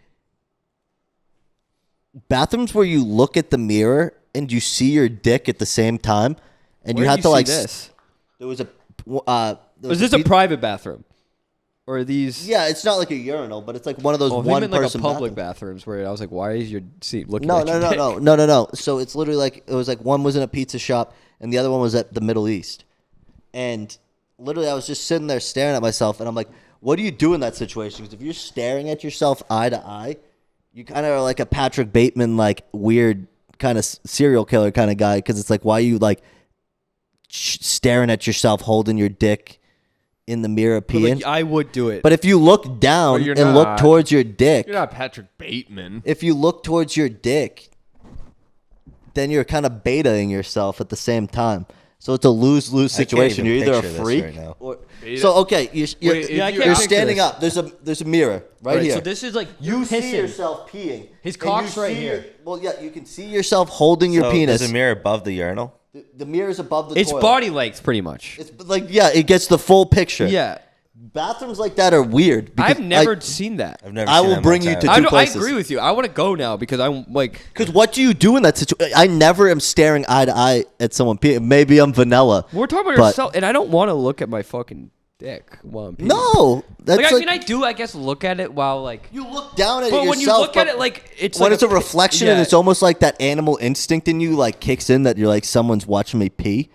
bathrooms where you look at the mirror and you see your dick at the same time, and Where you do had to see like this. there was a there Is was this a pe- private bathroom? Or are these? yeah, it's not like a urinal, but it's like one of those Oh, I one meant like a person public bathroom. bathrooms where I was like, why is your seat looking No, at no, your no, dick? no. So it's literally like it was like one was in a pizza shop and the other one was at the Middle East. And literally I was just sitting there staring at myself and I'm like, what do you do in that situation? Because if you're staring at yourself eye to eye, you kind of are like a Patrick Bateman, like weird kind of serial killer kind of guy. Because it's like, why are you like staring at yourself holding your dick in the mirror But, peeing. like, I would do it. But if you look down you're and look not. towards your dick, You're not Patrick Bateman. if you look towards your dick, then you're kind of betaing yourself at the same time. So it's a lose-lose situation. You're even either a picture this freak right now. or Beta? so. Okay, you're Wait, Yeah, I if can't you're picture standing this. up. There's a mirror right Right, here. so this is like you see pissing. yourself peeing. His and cock's you right see here. Well, yeah, you can see yourself holding your So penis. There's a mirror above the urinal. The mirror is above the It's toilet. body length, pretty much. It's like, yeah, it gets the full picture. Yeah. Bathrooms like that are weird. because I've never seen that. I've never. I seen will that in bring my you time. to I two know. I places. agree with you. I want to go now because I'm like. Because what do you do in that situation? I never am staring eye to eye at someone peeing. Maybe I'm vanilla. We're talking about but- yourself, and I don't want to look at my fucking dick while I'm peeing. No, that's Like, like, I mean, I do. I guess look at it while like. you look down at it But yourself. when you look at but it, like it's when like it's a reflection and yeah, it's almost like that animal instinct in you like kicks in that you're like someone's watching me pee.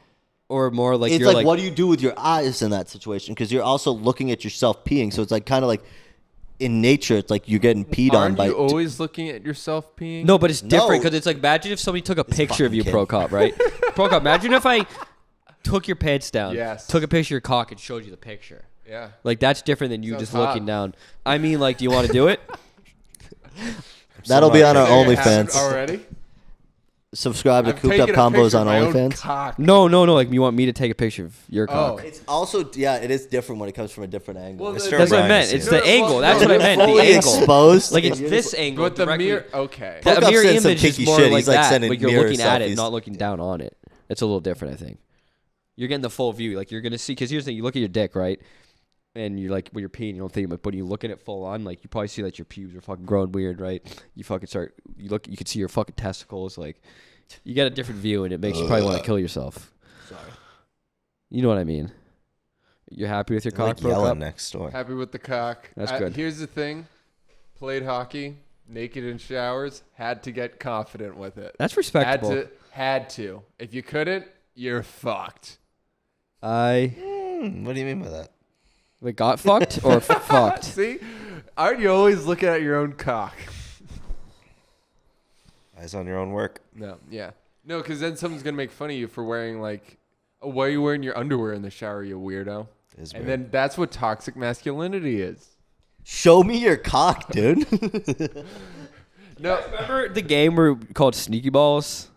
or more like It's you're like, what do you do with your eyes in that situation? Because you're also looking at yourself peeing. So it's like kind of like in nature, it's like you're getting peed on Aren't by. you always looking at yourself peeing? No, but it's different No. because it's like imagine if somebody took a picture of fucking you, kid. Pro Cop, right? Pro Cop, imagine if I took your pants down, Yes. took a picture of your cock, and showed you the picture. Yeah. Like that's different than you Sounds just hot. looking down. I mean, like, do you want to do it? That'll be on our There it happened OnlyFans. already. Subscribe to I've Cooped Up taken a Combos picture on of my own OnlyFans. cock. No. Like, you want me to take a picture of your Oh. cock? It's also it is different when it comes from a different angle. Well, It's the- That's what I Ryan meant. to It's see the it. angle. That's No, what I you're meant. The fully angle. exposed. Like it's and this angle. But the directly- mirror. Okay. The Hookup mirror said some image is kinky more shit. like He's like that, sending but you're mirror looking at it, selfies. not looking down on it. It's a little different, I think. You're getting the full view. Like you're gonna see, because here's the thing: you look at your dick, right? And you're like, when you're peeing, you don't think about it. But when you look at it full on, like you probably see that your pubes are fucking growing weird, right? You fucking start. You look. You can see your fucking testicles. Like you get a different view, and it makes you probably want to kill yourself. Sorry. You know what I mean? You're happy with your They're, cock, like Pro yelling Cop? next door. Happy with the cock. That's good. Here's the thing. Played hockey, naked in showers. Had to get confident with it. That's respectable. Had to. If you couldn't, you're fucked. I What do you mean by that? like got fucked or fucked. See? Aren't you always looking at your own cock? Eyes on your own work. No, yeah. No, because then someone's going to make fun of you for wearing, like, oh, why are you wearing your underwear in the shower, you weirdo? Is And weird. then that's what toxic masculinity is. Show me your cock, dude. No, Remember the game where called Sneaky Balls?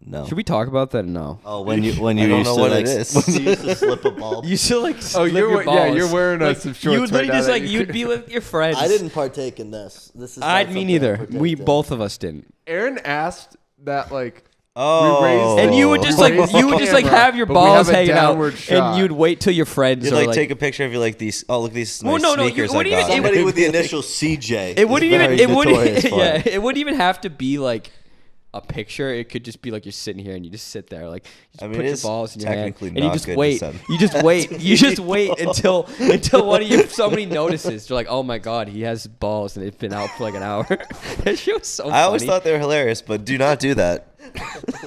No. Should we talk about that? No. Oh, when you I don't used know to what like, it is. when you used to slip a ball. You still like oh, slip your you're balls. wearing like, some shorts. you would right literally now just that like you you'd could- be with your friends. I didn't partake in this. This is. not Me something I neither. partaked We in. both of us didn't. Aaron asked that, like, Oh. raised- And you would just We like raised you the would just like camera, have your but we balls have a hanging out, downward shot. and you'd wait till your friends You'd are like take a picture of you like these. Oh, look, these Well, nice no, you sneakers I wouldn't got. even- Somebody with the initial CJ. It wouldn't is even. very It wouldn't. notorious for Yeah. it. It wouldn't even have to be like a picture. It could just be like you're sitting here and you just sit there, like you just I mean, put it your is balls in your hand, technically and you not just good to wait. send. You just wait. You just wait until one of you somebody notices. You're like, oh my god, he has balls, and they've been out for like an hour. That shit was so. I always funny. thought they were hilarious, but do not do that.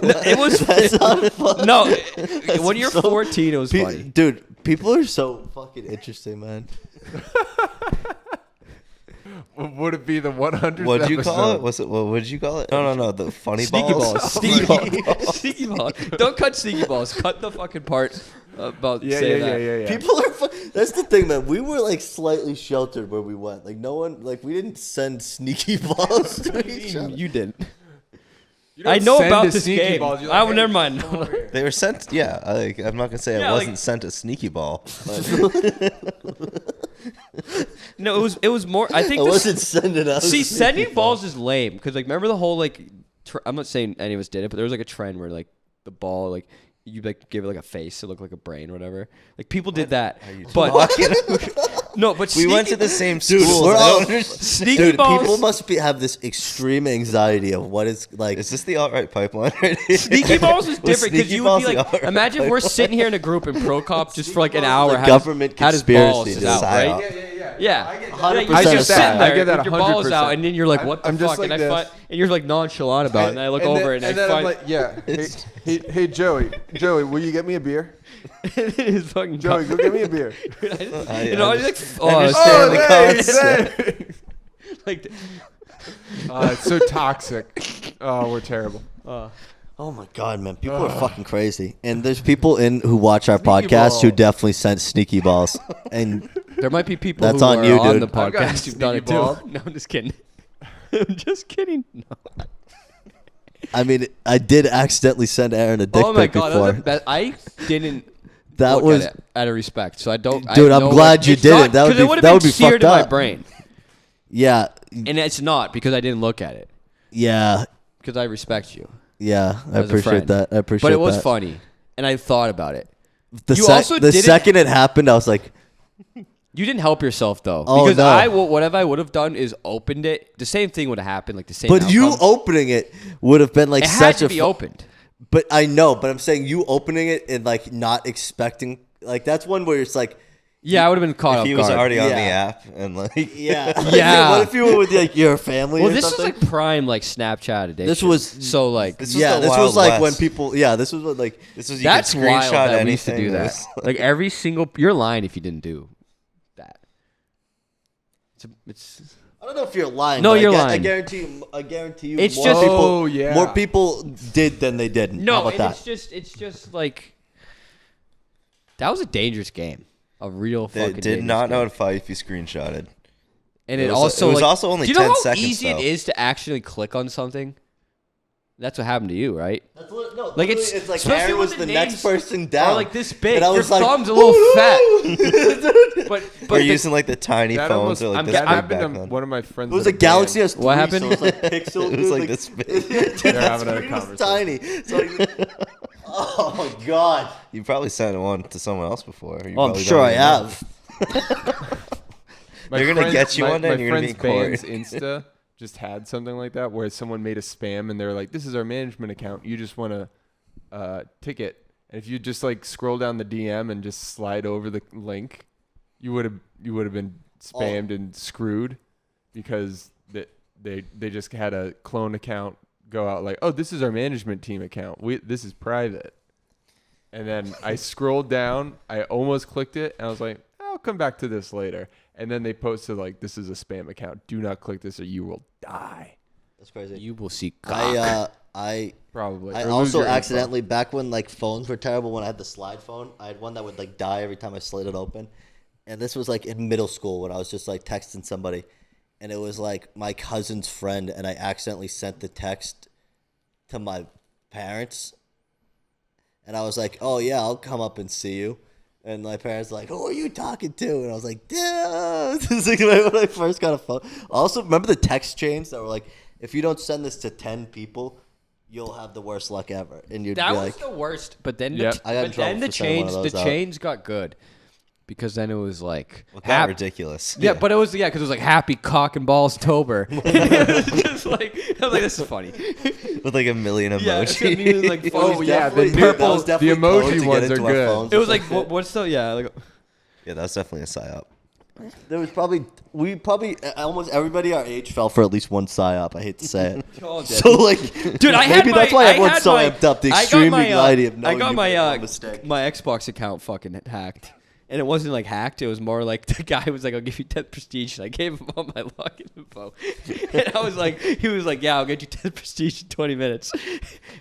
It was. That's not fun. No, when you're so- 14, it was funny. Dude, people are so fucking interesting, man. Would it be the 100th What did you call episode? it? Was it? What did you call it? No. The funny Sneaky balls. balls. Sneaky balls. Sneaky balls. Don't cut sneaky balls. Cut the fucking part about Yeah, saying yeah, that. yeah, yeah, yeah. People are. That's the thing, man. We were like slightly sheltered where we went. Like no one. Like we didn't send sneaky balls to each other. You didn't. You don't I know send about a this sneaky game. balls. You're Oh, like, never "Hey, mind. come over here." They were sent. Yeah, I'm not gonna say Yeah, I like- wasn't sent a sneaky ball. But No, it was more. I think I this, wasn't sending out. see, sneaky sending balls is lame because like remember the whole like I'm not saying any of us did it, but there was like a trend where like the ball like you like give it like a face to look like a brain or whatever. Like people did that, but no, but we went sneaky- to the same Dude, school. we're I all- don't understand. sneaky Dude, balls. people must have this extreme anxiety of what is like. Is this the alt-right pipeline right here? Sneaky balls was different because Sneaky you would balls be the like, alt-right imagine we're pipeline? sitting here in a group in Pro Cop just for like an Sneaky hour. balls is a had his- government had his conspiracy, balls dude. out, right? Psyop. Yeah, 100% you're I get just that. sitting there I get that with your balls 100%. out, and then you're like, "What the I'm just fuck?" like and this. and you're like nonchalant about it, and I look over and I then find I'm like, yeah. Hey, Joey, will you get me a beer? his fucking Joey, go get me a beer. you know, I like, understand the concept. thanks. like, It's so toxic. Oh, we're terrible. Oh my god, man! People are fucking crazy, and there's people who watch our Sneaky podcast who ball. definitely sent sneaky balls, and There might be people That's who on are you, on dude. the I've gotten podcast who've done it sneaky too. balled. No, I'm just kidding. I'm just kidding. No. I mean, I did accidentally send Aaron a dick Oh my pic god, before. I didn't. That look was, at it out of respect, so I don't. Dude, I I'm know glad you it's didn't. not- That would 'cause be- it would that have would been be seared fucked in my up. brain, yeah, and it's not because I didn't look at it. yeah, Because I respect you, yeah. I as a appreciate friend. that. I appreciate but that. it was funny, and I thought about it. The, You also the didn't- second it happened, I was like, You didn't help yourself though, Oh, because no. whatever I would have done is opened it. The same thing would have happened, like the same. but you outcome. opening it would have been like it had such to a. be opened. But I know, but I'm saying you opening it and like not expecting, like that's one where it's like, Yeah, I would have been caught If off he was guard. already on the Yeah. app and like, yeah, Yeah. What if you were with like your family? Well, or this something? was like prime like Snapchat addiction. This was- so like This was yeah, the this was Wild like when West. people. Yeah, this was what like. this was you that's could screenshot wild that anything. we used to do It that. was Like every single, you're lying if you didn't do that. It's I don't know if you're lying. No, but you're I lying. I guarantee you. It's more just- people. Oh, yeah. More people did than they didn't. How no, about and that? it's just like that was a dangerous game, a real They fucking. did dangerous not game. notify if you screenshotted. And It it was- also it was like, also only do you know 10 how seconds, easy it though. is to actually click on something? That's what happened to you, right? That's no, Like, literally, it's- like especially Aaron when was the the next names person down. Or like this big. And I Your was like, thumb's a little fat. it But We're the- using like the tiny That phones almost or like I'm this get- that big happened back to then. one of my friends. was in a Galaxy band. S3. What happened? So it was like pixel. It was like this big. They're having a was tiny. So oh my god. You probably sent one to someone else before. You Oh, I'm probably sure don't I even know. have. They're gonna get you one day and you're gonna be friend's in band's Insta just had something like that where someone made a spam and they're like, "This is our management account. You just want to ticket." And if you just like scroll down the DM and just slide over the link, you would have been spammed and screwed because they just had a clone account go out like, "Oh, this is our management team account. This is private." And then I scrolled down, I almost clicked it, and I was like, I'll come back to this later. And then they posted like, "This is a spam account. Do not click this or you will die." That's crazy. you will see. Cock. I Probably. I Or lose also your info. accidentally, back when like phones were terrible, when I had the slide phone, I had one that would like die every time I slid it open. And this was like in middle school when I was just like texting somebody, and it was like my cousin's friend, and I accidentally sent the text to my parents, and I was like, "Oh yeah, I'll come up and see you." And my parents were like, "Who are you talking to?" And I was like, "Dude." This is like when I first got a phone. Also, remember the text chains that were like, "If you don't send this to 10 people, you'll have the worst luck ever." And you'd That be was like, the worst. But then Yep. the, I got in but trouble then the for sending one chains of the those out. chains got good because then it was like Well, that ridiculous. Yeah, but it was because it was like happy cock and balls tober. It was just like I was like, this is funny. With like a million Yeah, emojis. I mean, it was like It oh was yeah, definitely- the dude, that purple. was definitely the emoji code to get ones into are our good. phones It or was like some what's the like Yeah, that's definitely a psyop. shit. There was probably almost everybody our age fell for at least one psyop. I hate to say it. So like, Dude, I maybe had that's my, why I everyone's had so my, amped up. The I got extreme my, anxiety of knowing I got you my made a mistake. my Xbox account fucking hacked. And it wasn't like hacked. It was more like the guy was like, "I'll give you 10 prestige," and I gave him all my login info. And I was like, he was like, "Yeah, I'll get you 10 prestige in 20 minutes."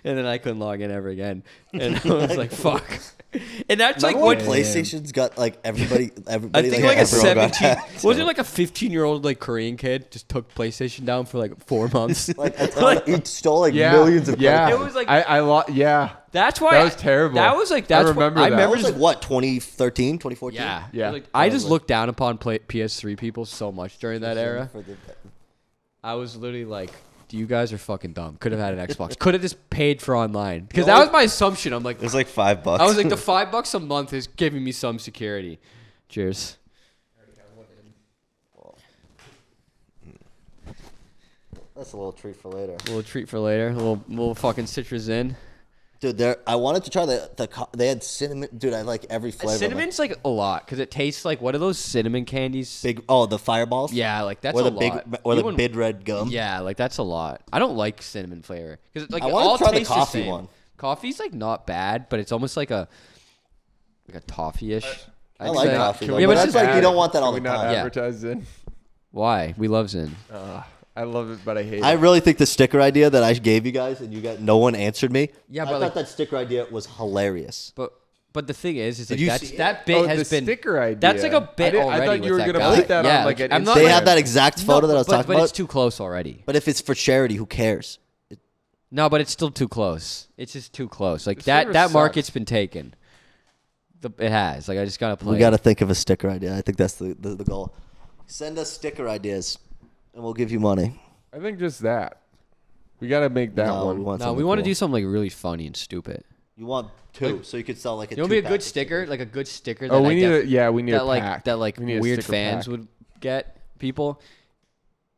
And then I couldn't log in ever again. And I was like, "Fuck." And that's like Remember what when PlayStation's got like everybody. I think like a everyone got 17. hacked. Was it like a 15-year-old like Korean kid just took PlayStation down for like 4 months? Like a ton, he stole like Yeah. millions of. Yeah. credit It was like- yeah. That's why That was terrible. That was like I that's remember what, I that. That remember was just like what 2013, 2014. yeah. Yeah. Like, I just Probably. looked down upon PS3 people so much during that era. I was literally like, you guys are fucking dumb. Could have had an Xbox. Could have just paid for online. Because that was my assumption. I'm like, It was like $5. I was like, the $5 a month is giving me some security. Cheers. That's a little treat for later. A little treat for later. A little fucking citrus in. Dude, I wanted to try they had cinnamon. Dude, I like every flavor. Cinnamon's like a lot because it tastes like, what are those cinnamon candies? The fireballs. Yeah, like that's or a the lot. big, or You the wouldn't- big red gum. Yeah, like that's a lot. I don't like cinnamon flavor because like I it wanna all try the tastes coffee same. one. Coffee's like not bad, but it's almost like a toffee-ish. I I'd like say. coffee, Can though, we but just that's like add you it? don't want that all Can the we not time. Yeah. advertise in? Why? We love Zin. I love it, but I hate I it. really think the sticker idea that I gave you guys and no one answered me. Yeah, I but thought like, that sticker idea was hilarious. but the thing is Did like you see that bit the has been sticker idea. That's like a bit already. I thought you were with that gonna guy. put that yeah, on like an I'm not They Instagram. have that exact photo that I was talking but about. it's too close already. But if it's for charity, who cares? No, but it's still too close. It's just too close. Like The that service market's sucks. been taken. It has. Like I just gotta play. We got to think of a sticker idea. I think that's the goal. Send us sticker ideas, and we'll give you money. I think just that. We gotta make that No, one. we want to cool. do something like really funny and stupid. You want two, so you could sell like a. You know, be a two-pack good of sticker, like a good sticker. Oh, that we need that a like pack. that like We need a weird sticker fans pack. would get people.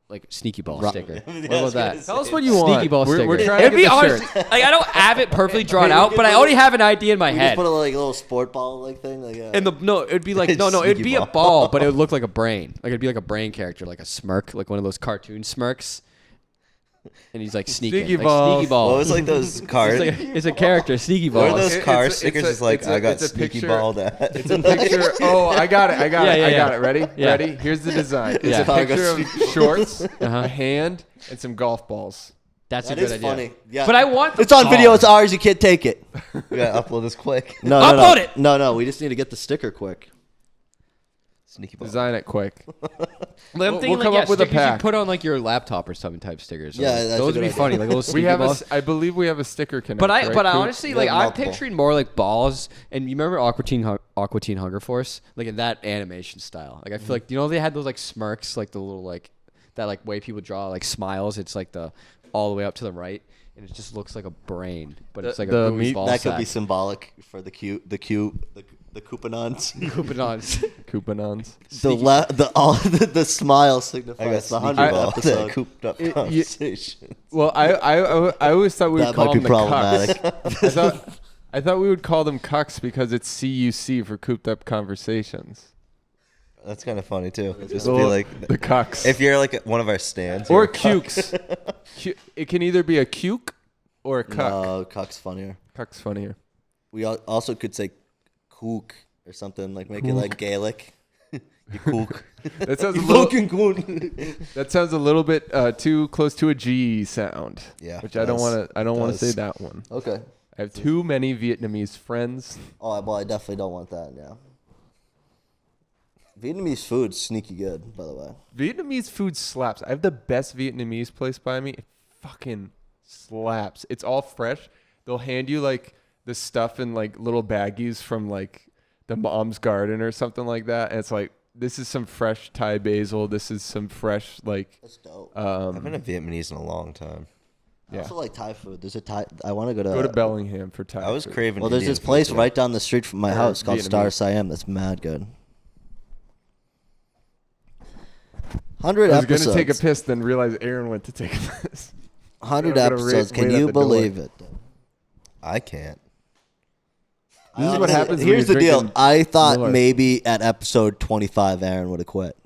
Like sneaky ball Ru- sticker. Yeah, What I was about gonna that? say. Tell us what you want. Sneaky ball sticker. We're trying It'd to be get the honest. shirt. Like I don't have it perfectly drawn Hey, we out, could but I put already it- have an idea in my We just head. put a like little sport ball like thing. Like, And it'd be like no, it'd Sneaky be a ball. ball, but it would look like a brain. Like it'd be like a brain character, like a smirk, like one of those cartoon smirks. And he's like sneaking, Sneaky like ball. sneaky ball. What was like those cars? It's a character, sneaky What ball. are those It- car it's a- stickers? it's a- It's like it's a- I got it's a sneaky picture- balled at. It's a picture. Oh, I got it. I got it. Yeah, I yeah. got it. Ready? Yeah. Ready? Here's the design. It's Yeah. a picture of shorts, Uh-huh. a hand, and some golf balls. That's that a good is idea. funny. Yeah, But I want the it's on video. ball. It's ours. You can't take it. We gotta upload this quick. No, Upload it. No. We just need to get the sticker quick. Sneaky ball. Design it quick. I'm thinking we'll like, come yeah, up with a stickers you pack. put on like your laptop or something type stickers. Yeah, Like, that's a those would good be idea. funny. Like little We sneaky have balls. I believe we have a sticker connect. But right, Coop? honestly, like Yeah, I'm multiple. picturing more like balls. And you remember Aqua Teen Hunger Force, like in that animation style. Like I feel like they had those like smirks, like the little like that like way people draw like smiles. It's like the all the way up to the right, and it just looks like a brain, but it's like the a gooey meat- ball That could be sack. symbolic for the couponons. Couponons. Couponons. the smile I got signifies the sneaky 100th ball. episode. Cooped up It- you- conversation. Well, I always thought we would That call might be them the problematic. cucks. I thought we would call them cucks because it's CUC for Cooped Up Conversations. That's kind of funny too. Just So, be like, the cucks. if you're like one of our stands, or you're a cuck. cukes. It can either be a cuke or a cuck. No, cuck's funnier. Cuck's funnier. We also could say kook or something like make it like Gaelic. You kook. That sounds a You little. fucking kook. That sounds a little bit too close to a G sound. Yeah, Which I don't want to. I don't want to does. say that one. Okay. I have too many Vietnamese friends. Oh, well, I definitely don't want that. Yeah. Vietnamese food's sneaky good, by the way. Vietnamese food slaps. I have the best Vietnamese place by me. It fucking slaps. It's all fresh. They'll hand you like the stuff in like little baggies from like the mom's garden or something like that. And it's like, this is some fresh Thai basil. This is some fresh like That's dope. I've been a Vietnamese in a long time. I yeah. also like Thai food. There's a Thai. I want to go Go to Bellingham for Thai. I was food. craving. Well, there's Indian this place food today. right down the street from my Or house called Star Vietnamese. Siam. That's mad good. 100 I was episodes. gonna take a piss, then realize Aaron went to take a piss. 100 I'm gonna episodes. Can wait at you the door. believe it? I can't. This is what happens when Here's the you're deal. drinking I thought Miller. maybe at episode 25, Aaron would have quit.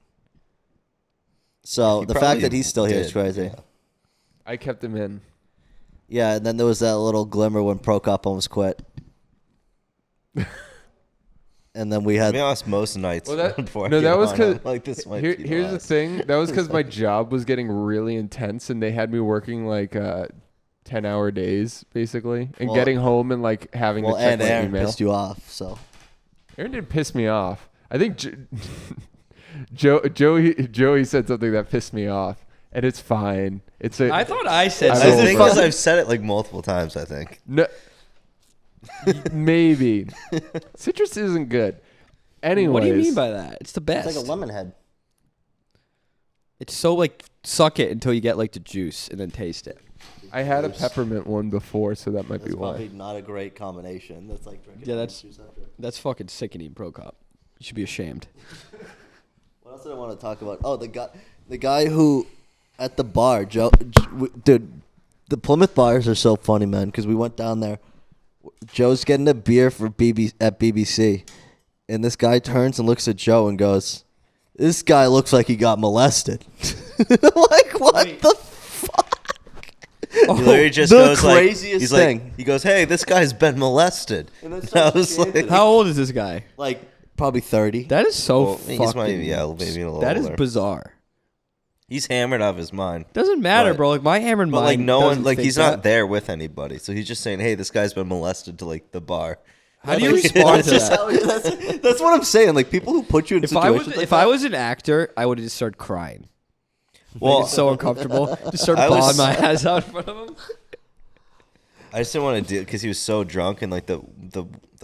So He the fact probably that he's still here is did, crazy. yeah. I kept him in. Yeah, and then there was that little glimmer when Prokop almost quit. And then we To had. be honest, most nights Well, that- before I no, get that was on, 'cause- I'm like this might be Here's the last. thing. That was because my job was getting really intense, and they had me working like 10-hour days basically, and Well- getting home and like having Well, to check and my Aaron email. pissed you off, so. Aaron didn't piss me off. I think Joey said something that pissed me off, and it's fine. It's a I thought I said I I don't something. think know. because I've said it like multiple times. I think. no, maybe citrus isn't good. Anyways, What do you mean by that? It's the best. It's like a lemon head. It's so like suck it until you get like the juice and then taste it. I had a peppermint one before, so that might That's be why. probably not a great combination. That's like drinking. Yeah, orange that's- juice after. That's fucking sickening, Prokop. You should be ashamed. What else did I want to talk about? Oh, the guy who at the bar, dude, the Plymouth bars are so funny, man. Because we went down there. Joe's getting a beer for at BBC, and this guy turns and looks at Joe and goes, "This guy looks like he got molested." Like what the fuck? He literally just the goes like, craziest he's thing. like, he goes, "Hey, this guy's been molested." And then And I was like, How old is this guy? Like probably 30. That is so Well, he's fucking. maybe- yeah, maybe a little That is older. bizarre. He's hammered out of his mind. Doesn't matter, But- bro. Like my hammered But mind. like no one, doesn't like think he's that. not there with anybody, so he's just saying, "Hey, this guy's been molested to like the bar." How do you respond to that? That's what I'm saying. Like people who put you in situations. If I was an actor, I would have just started crying. Well, It's so uncomfortable. Just start I was- bawling my ass out in front of him. I just didn't want to do because he was so drunk and like the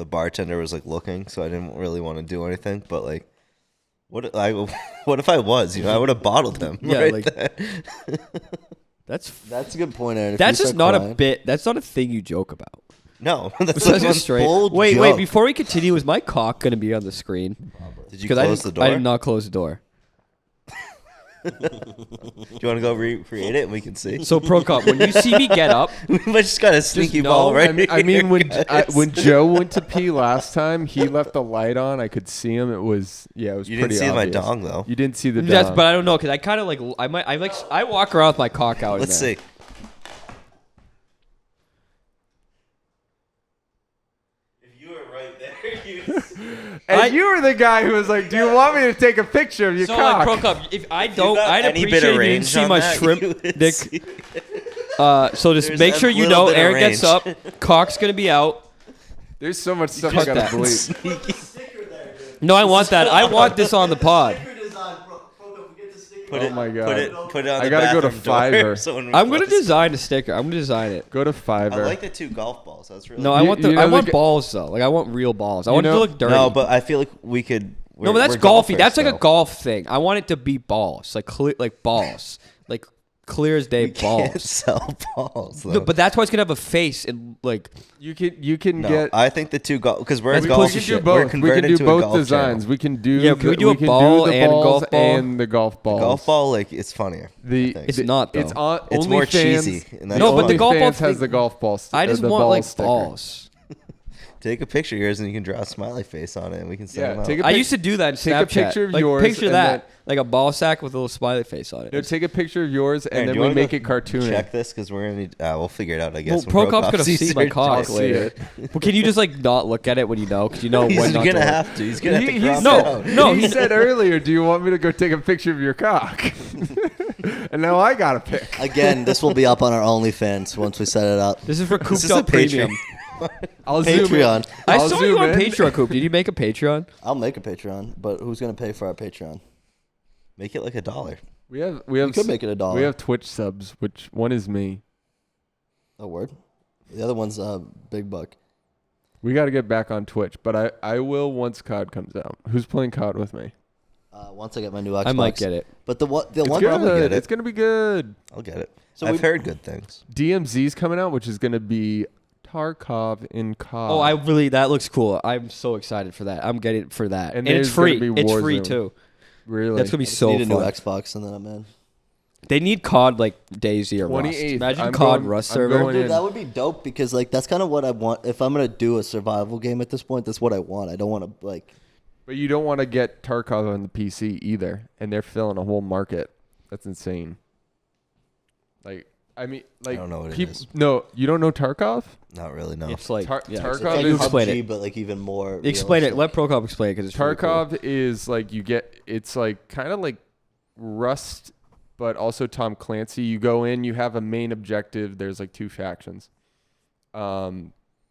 bartender was like looking, so I didn't really want to do anything. But like, what if I was? You know, I would have bottled him. Yeah, right like- there. That's a good point, Aaron. If That's you just start not crying- a bit. That's not a thing you joke about. No, that's That's like just straight. bold Wait, joke. before we continue, is my cock going to be on the screen? Did you Because close the door? I did not close the door. Do you want to go recreate it and we can see? So, Pro Cup, when you see me get up, We just got a sneaky know, ball right I mean, here, when guys. when Joe went to pee last time, he left the light on. I could see him. It was you pretty didn't see my obvious. dong though. You didn't see the yes, dong. but I don't know because I kind of like I walk around with my cock out. Let's in there. see. If you were right there, you. And you were the guy who was like, "Do you want me to take a picture of your So cock?" like Pro Cup, if I don't, got I'd any appreciate bit of if you didn't range see on my that, you shrimp would dick. see- So just There's make a sure you little know bit of Aaron gets range. up, cock's gonna be out. There's so much stuff I cut gotta that. bleep. No, I want that. I want this on the pod. Put Oh it, my God. Put it on I the gotta go to bathroom door, Fiverr. so when we I'm gonna close- design a sticker. I'm gonna design it. Go to I Fiverr. like the 2 golf balls. That's really. No, I You- want you know I the want g- balls though. Like I want real balls. I You want it to know- look dirty. No, but I feel like we could. No, but that's we're golfy. golfers, That's like a though. golf thing. I want it to be balls, like like balls, like clear as day We can't balls. sell balls. Though. No, but that's why it's gonna have a face and like. you can No, get. I think the 2 golf because we're That's a we, golf. can pussy do shit. both. We're We can converted do to a both golf designs. channel. We can do. Yeah, can we do a can ball do the and a balls golf ball? and the golf balls. Golf ball, like it's funnier. The, I think. It's not though. It's on. It's more OnlyFans- cheesy, and that's No, but the why. golf ball OnlyFans has thing- the golf ball. I just the want ball like sticker. balls. Take a picture of yours and you can draw a smiley face on it, and we can send Yeah, them out. take a I pic- used to do that in take Snapchat. a picture of like, yours Picture and that, like a ball sack with a little smiley face on it. No, take a picture of yours and Aaron, do then you we wanna make go it cartoony. Check this because we're gonna need. We'll figure it out. I guess. Well, when Pro Pro Cop's gonna sees see my your cock I'll dick. see later. it. Well, can you just like not look at it when you know? Because you know He's when not gonna to look. have to. He's gonna have to He crop no, it out. no, he said earlier, "Do you want me to go take a picture of your cock?" And now I got to pick. Again, this will be up on our OnlyFans once we set it up. This is for This Cooped is a Up Premium. Patreon. I'll zoom in. Patreon. I I'll saw you zoom on in. Patreon, Coop. Did you make a Patreon? I'll make a Patreon, but who's gonna pay for our Patreon? Make it like $1. We have We could make it $1. We have Twitch subs, which one is me. A word. The other one's Big Buck. We got to get back on Twitch, but I will once COD comes out. Who's playing COD with me? Once I get my new Xbox, I might get it. But the one It's one probably good. get it. It's gonna be good. I'll get it. So I've we- heard good things. DMZ's coming out, which is gonna be Tarkov in COD. Oh, that looks cool. I'm so excited for that. I'm getting it for that, And and it's there's gonna free. be It's free Warzone. too. really. That's gonna be I just so need a new fun. Xbox and then I'm in. They need COD like Daisy or Rust. 28th. Imagine I'm COD going- Rust I'm server. going Dude, in. that would be dope because like that's kind of what I want. If I'm gonna do a survival game at this point, that's what I want. I don't want to like. But you don't want to get Tarkov on the PC either, and they're filling a whole market. That's insane. Like, I mean, like, don't know what it peop- is. No, you don't know Tarkov? Not really. No. It's like yeah. Tarkov It's like is- Explain PUBG, it. but like even more. Explain it. realistic. Let Procop explain it because it's really cool. Tarkov is like it's like kind of like Rust, but also Tom Clancy. You go in, you have a main objective. There's like 2 factions.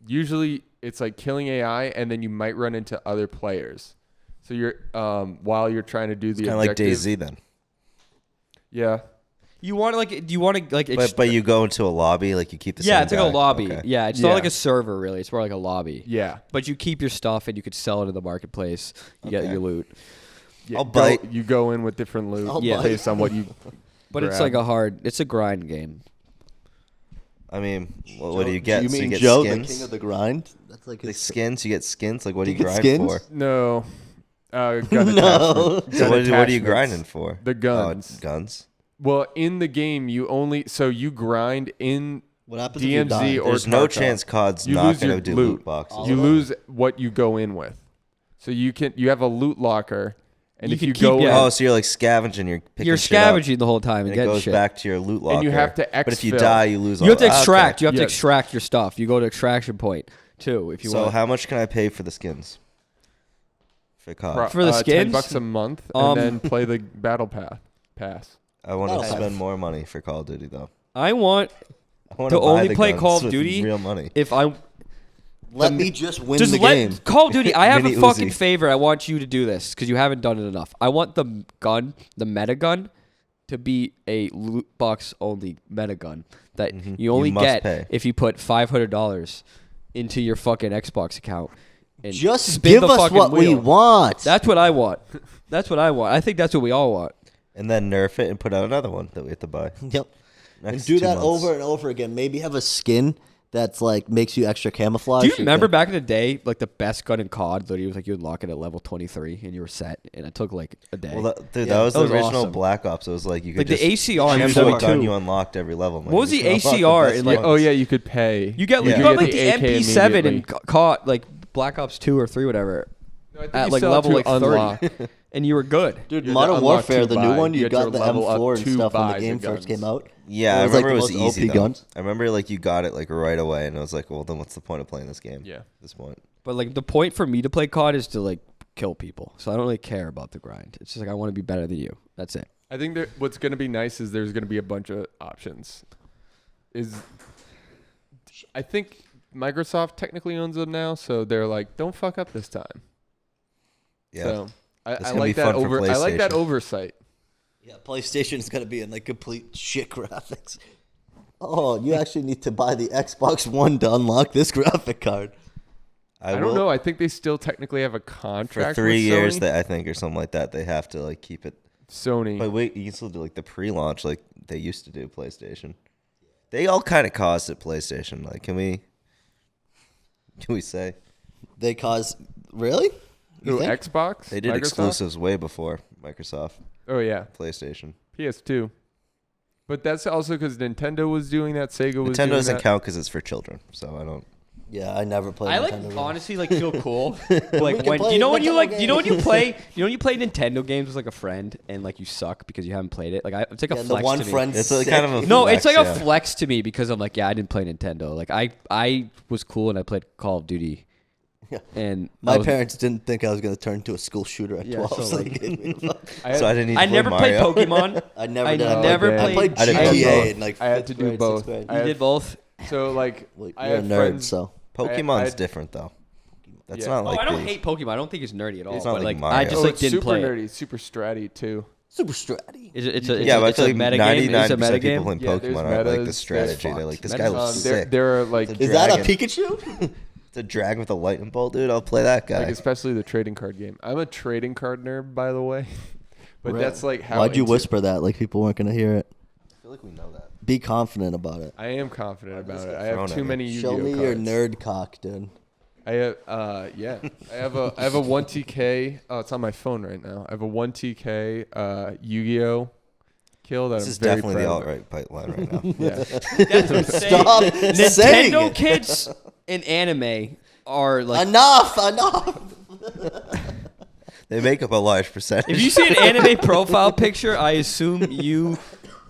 Usually it's like killing AI, and then you might run into other players. So you're while you're trying to do the Kind of like objective. DayZ then. Yeah. You want to like? Do you want to like? But you go into a lobby, like you keep the yeah, same it's like a guy. lobby. Okay. Yeah, it's Yeah. not like a server really. It's more like a lobby. Yeah. But you keep your stuff and you could sell it in the marketplace. You get Okay. your loot. Yeah, I'll bite. You go in with different loot I'll bite. based on what you. But it's grab. like it's a grind game. I mean, what do you get? You So mean you get Joe, skins? the king of the grind? That's like The his skins. You get skins. Like what do You you get grind skins? for? No. Gun No. attachment. So Gun what are you attachments. grinding for? The guns. Oh, guns. Well, in the game, you grind in What happens if you DMZ die? or There's no Tarkov. chance COD's You not lose going to your do loot. loot boxes. All You of lose what you go in with. So you have a loot locker, and You if can you keep- go yeah. Oh, so you're like scavenging. You're picking You're shit up, scavenging the whole time and and it getting goes shit. back to your loot locker. And you have to But if you exfil. die, you lose all You have to okay. extract. You have to Yeah. extract your stuff. You go to extraction point too if you So want. how much can I pay for the skins? For COD? For the skins? $10 a month, Um, and then play the battle pass. I want to That'll spend more money for Call of Duty though. I want I want to buy only the play guns Call of with Duty real money. if I Let me just win just the let game. Call of Duty. I have a Mini fucking Uzi. favor. I want you to do this because you haven't done it enough. I want the gun, the meta gun, to be a loot box only meta gun that you only must get pay. if you put $500 into your fucking Xbox account. And Just spin give the us fucking what we wheel. want. That's what I want. That's what I want. I think that's what we all want. And then nerf it and put out another one that we have to buy. Yep. And Next do 2 that months. over and over again. Maybe have a skin that's like makes you extra camouflage. Do you remember back in the day, like the best gun in COD, literally was like you would lock it at level 23 and you were set, and it took like a day. Well, dude, Yeah. that was That the was original awesome. Black Ops. It was like you could Like the just ACR in choose what gun MW2. you unlocked every level. What was the You can unlock ACR best in, like- ones. Oh yeah, you could pay. You get, Yeah. you You got get like the the AK MP7 immediately. and COD, like Black Ops 2 or 3, whatever, No, I think at you like still level have like to 30, unlock. and you were good. Dude, You had to Modern unlock Warfare, to the new buy. one, You you had got to the level up M4 and to stuff when buy the the game first guns. came out. Yeah, I It was like remember the it was most easy OP though. guns. I remember like you got it like right away, and I was like, well, then what's the point of playing this game? Yeah. At this point. But like the point for me to play COD is to like kill people, so I don't really care about the grind. It's just like I want to be better than you. That's it. I think what's going to be nice is there's going to be a bunch of options. I think Microsoft technically owns them now, so they're like, don't fuck up this time. Yeah. So I That's I gonna like be that fun for I like that PlayStation. oversight. Yeah, PlayStation is gonna be in like complete shit graphics. Oh, you actually need to buy the Xbox One to unlock this graphic card. I don't know. I think they still technically have a For contract 3 with years, Sony. that I think, or something like that, they have to like keep it. Sony. But wait, you can still do like the pre-launch, like they used to do PlayStation. They all kind of caused it. PlayStation. Like, can we say They cause really? You Who, think? Xbox? they did Microsoft? exclusives way before Microsoft, Oh yeah, PlayStation? PS2. But that's also because Nintendo was doing that. Sega was Nintendo doing doesn't that. count because it's for children, so I don't. Yeah, I never played. I like Nintendo games. honestly like feel cool. We Like can when play you know when you Nintendo like you know when you games. play Nintendo games with like a friend and like you suck because you haven't played it. Like it's like a Yeah, the flex one to me. friend. It's like kind of a No, flex, it's like yeah. a flex to me because I'm like, yeah, I didn't play Nintendo. Like I was cool and I played Call of Duty. Yeah. And My I was- parents didn't think I was gonna turn into a school shooter at Yeah, 12. so, So like- they gave me the fuck. So I didn't. Need to I play never played Mario. Pokemon. I never I did. never okay. I played I didn't play GTA both. in like I had to fifth do grade, both. sixth grade. I You had- did both. So like, Well, I you're a had nerd, friends. so Pokemon's I- different though. That's Yeah. not Oh, like. I don't the- hate Pokemon. I don't think it's nerdy at all. It's not but like like Mario. I just Oh, like it's didn't super play. It. nerdy, super stratty too. super stratty. It's Yeah, but I it's feel a like meta game. It's a 99% meta of people game. playing Yeah, there's Pokemon are like the metas, strategy. there's They're like, this metas. guy looks There sick. there are like The Is that a dragon. Pikachu? It's a dragon with a lightning bolt, dude. I'll play that guy. like especially the trading card game. I'm a trading card nerd, by the way. But Really? that's like how. Why'd you into- whisper that? Like people weren't gonna hear it. I feel like we know that. Be confident about it. I am confident about just it. got I have thrown too at me. many Yu-Gi-Oh Show me cards. your nerd cock, dude. I have yeah. I have a 1TK. Oh, it's on my phone right now. I have a 1TK Yu-Gi-Oh kill that This I'm is very definitely the proud of. alt-right pipeline right now. Yeah. That's insane. Stop saying Nintendo it. kids in anime are like. Enough. They make up a large percentage. If you see an anime profile picture, I assume you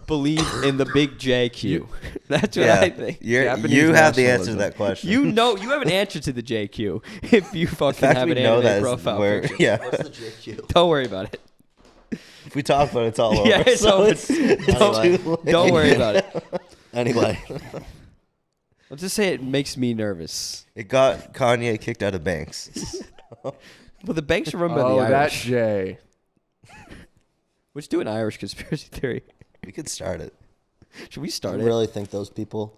believe in the big JQ. That's what I think. Japanese you have the answer to nationalism. that question. You know, you have an answer to the JQ if you the fucking fact have we an know anime that is profile where, picture. yeah. What's the JQ? Don't worry about it. If we talk about it, it's all over. Yeah, it's so over. it's Anyway. Don't worry about it. Anyway, Let's just say it makes me nervous. It got Kanye kicked out of banks. Well, the banks are run by Oh, the that Irish. J. Let's do an Irish conspiracy theory. We could start it. Should we I start it? really think those people,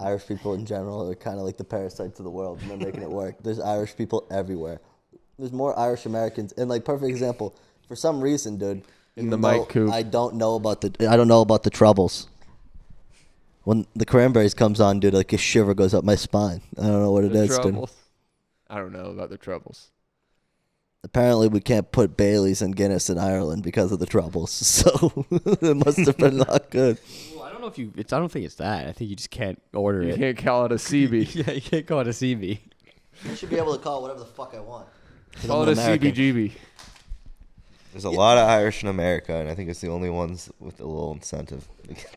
Irish people in general, are kind of like the parasites of the world, and they're making it work. There's Irish people everywhere. There's more Irish Americans, and like perfect example. For some reason, dude, In even the though mic coop. I don't know about the Troubles. When the Cranberries comes on, dude, like a shiver goes up my spine. I don't know what it The is, dude. Troubles. I don't know about the Troubles. Apparently, we can't put Baileys and Guinness in Ireland because of the Troubles. So it must have been not good. Well, I don't know if you. I don't think it's that. I think you just can't order You it. can't call it a CB. Yeah, you can't call it a CB. I should be able to call it whatever the fuck I want. 'Cause Call I'm it an a American. CBGB. There's a lot of Irish in America, and I think it's the only ones with a little incentive.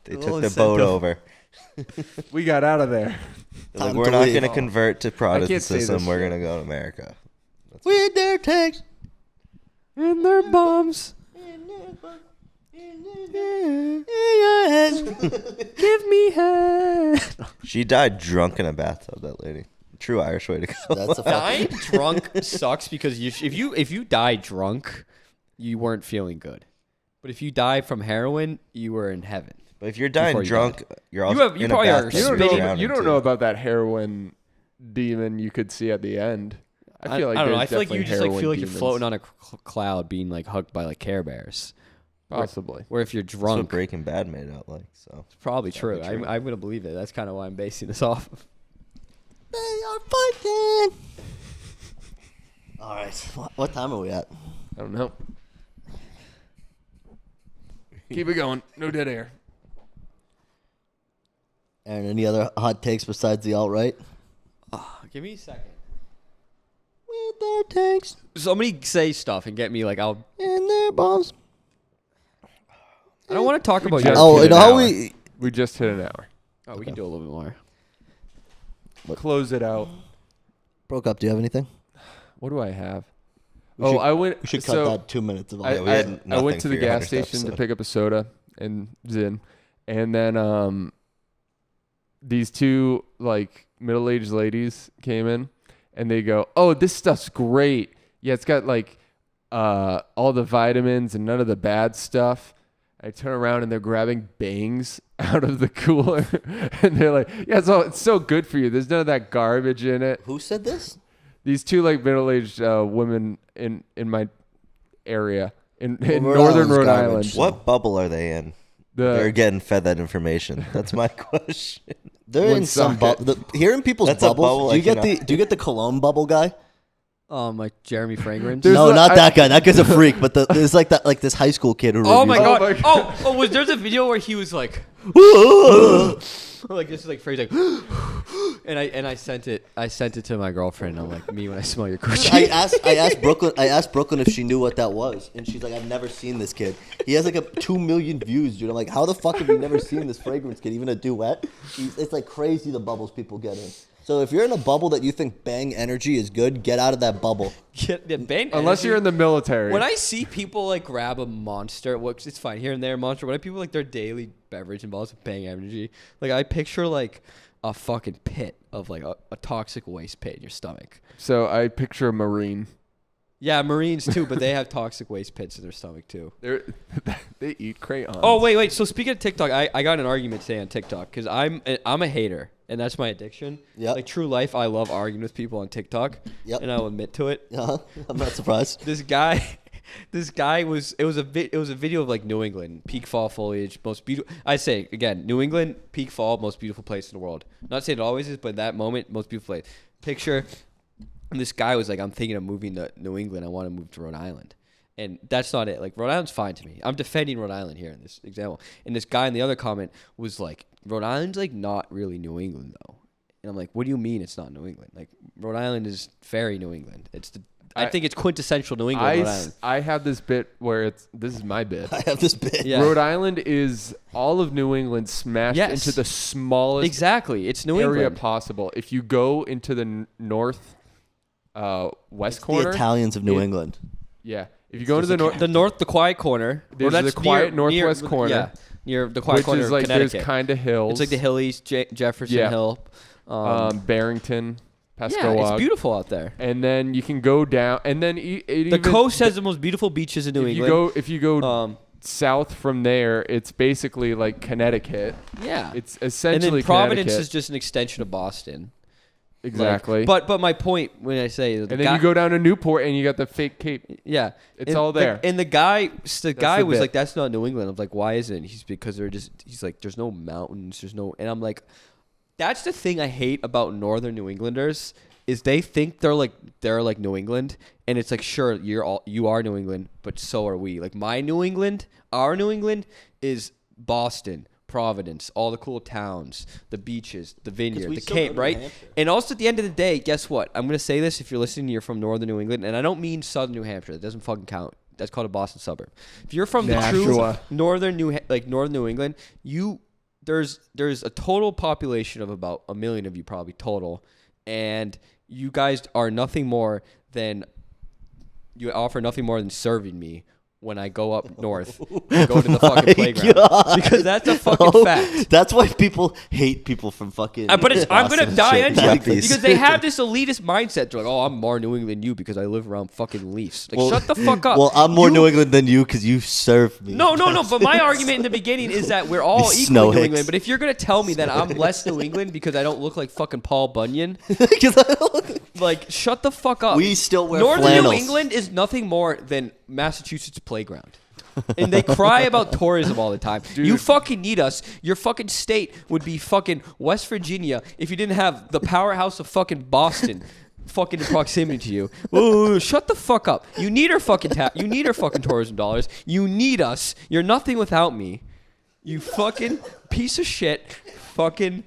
They A took little the boat incentive. over. We got out of there. They're like, Time we're to not leave. going to convert to say Protestantism. this We're shit. going to go to America. With their tanks. And their bombs. Give me head. She died drunk in a bathtub. That lady. True Irish way to go. That's a Dying drunk sucks because if you die drunk, you weren't feeling good. But if you die from heroin, you were in heaven. But if you're dying Before you drunk, you're also you in probably a are bathtub. spitting- You don't know about that heroin demon you could see at the end. I feel like I don't know. I there's feel like you definitely just like heroin feel like you're demons. floating on a cloud, being like hugged by like Care Bears. Possibly. Where if you're That's what drunk, Breaking Bad made out like. So it's probably Probably true. true. I'm gonna believe it. That's kind of why I'm basing this off of. They are fighting. All right. What time are we at? I don't know. Keep it going. No dead air. Aaron, any other hot takes besides the alt-right? Give me a second. With their takes Somebody say stuff and get me like I'll. and their bombs. I don't want to talk about just- your. Oh, hit you know an how hour. we... We just hit an hour. Oh, we can do a little bit more. Close it out. Broke up. Do you have anything? What do I have? We should- I went. We should cut so that 2 minutes of all. I, we I, had I nothing went to for the your gas 100th station to episode. pick up a soda and Zin, and then these two like middle-aged ladies came in, and they go, "Oh, this stuff's great. Yeah, it's got like all the vitamins and none of the bad stuff." I turn around and they're grabbing bangs out of the cooler, and they're like, "Yeah, it's so good for you. There's none of that garbage in it." Who said this? These two like middle-aged women in my area in Rhode northern Island's Rhode garbage. Island. what bubble are they in? They're The getting fed that information. That's my question. They're in some Woonsocket. here in people's That's a bubbles. bubble Do you I get cannot- do you get the cologne bubble guy? Like Jeremy Fragrance. There's No, a- not I- that guy. That guy's a freak. But there's like that this high school kid who. Oh my reviews- god! Was there's a video where he was like, like this is like phrase like, and I sent it to my girlfriend. I'm like, me when I smell your coochie. I asked Brooklyn if she knew what that was, and she's like, I've never seen this kid. He has like 2 million views, dude. I'm like, how the fuck have you never seen this fragrance kid? Even a duet? It's like crazy the bubbles people get in. So if you're in a bubble that you think Bang Energy is good, get out of that bubble. unless you're in the military. When I see people like grab a Monster, which it's fine here and there, Monster. When I people like their daily beverage and bottles of Bang Energy, like I picture like a fucking pit of like a toxic waste pit in your stomach. So I picture a Marine. Yeah, Marines too, but they have toxic waste pits in their stomach too. They eat crayons. Oh wait. So speaking of TikTok, I got in an argument today on TikTok because I'm a hater and that's my addiction. Yep. Like true life, I love arguing with people on TikTok. Yep. And I'll admit to it. I'm not surprised. This guy was it was a video of like New England, peak fall foliage, most beautiful. I say again, New England, peak fall, most beautiful place in the world. Not saying it always is, but that moment, most beautiful place. Picture. And this guy was like, I'm thinking of moving to New England. I want to move to Rhode Island. And that's not it. Like, Rhode Island's fine to me. I'm defending Rhode Island here in this example. And this guy in the other comment was like, Rhode Island's like not really New England though. And I'm like, what do you mean it's not New England? Like, Rhode Island is very New England. I think it's quintessential New England, Rhode Island. I have this bit where this is my bit. I have this bit. Yeah. Rhode Island is all of New England smashed Yes. into the smallest Exactly. It's New area England. possible. If you go into the north west corner, The Italians of New it- England. yeah. If you go to the north, The quiet corner. There's that's the quiet near- northwest corner. Yeah, near the quiet which corner is of like there's Connecticut. kind of hills. It's like the Hillies, Jefferson Yeah. Hill. Barrington, Yeah, Pascoag. it's beautiful out there. And then you can go down, and then The coast has the most beautiful beaches in New England. If you go south from there, it's basically like Connecticut. Yeah, It's and essentially then Providence Connecticut. is just an extension of Boston. Exactly. But my point when I say and then you go down to Newport and you got the fake Cape. yeah, It's all there. And the guy was the like, bit. "That's not New England." I'm like, "Why isn't it?" He's like, "There's no mountains. There's no," and I'm like, "That's the thing I hate about Northern New Englanders is they think they're like New England, and it's like, sure, you are New England, but so are we. Like our New England is Boston." Providence, all the cool towns, the beaches, the vineyard, we the still go Cape, to right? New Hampshire. And also at the end of the day, guess what? I'm going to say this. If you're listening, you're from Northern New England. And I don't mean Southern New Hampshire. That doesn't fucking count. That's called a Boston suburb. If you're from the true Nashua. Northern New England, there's a total population of about 1 million of you probably total. And you guys are you offer nothing more than serving me when I go up north and go to the fucking playground. God. Because that's a fucking Oh, fact. That's why people hate people from fucking. But I'm Boston gonna and die shit. anyway Yuppies. because they have this elitist mindset. They're like, oh, I'm more New England than you because I live around fucking Leafs. Like, shut the fuck up. Well, I'm more You- New England than you because you serve me. No. But my argument in the beginning is that we're all These equal snow in New hicks. England. But if you're gonna tell me that I'm less New England because I don't look like fucking Paul Bunyan, 'Cause I don't- like, shut the fuck up. We still wear Northern flannels. New England is nothing more than Massachusetts playground. And they cry about tourism all the time. You fucking need us. Your fucking state would be fucking West Virginia if you didn't have the powerhouse of fucking Boston fucking in proximity to you. Ooh, shut the fuck up. You need our fucking you need our fucking tourism dollars. You need us. You're nothing without me. You fucking piece of shit. Fucking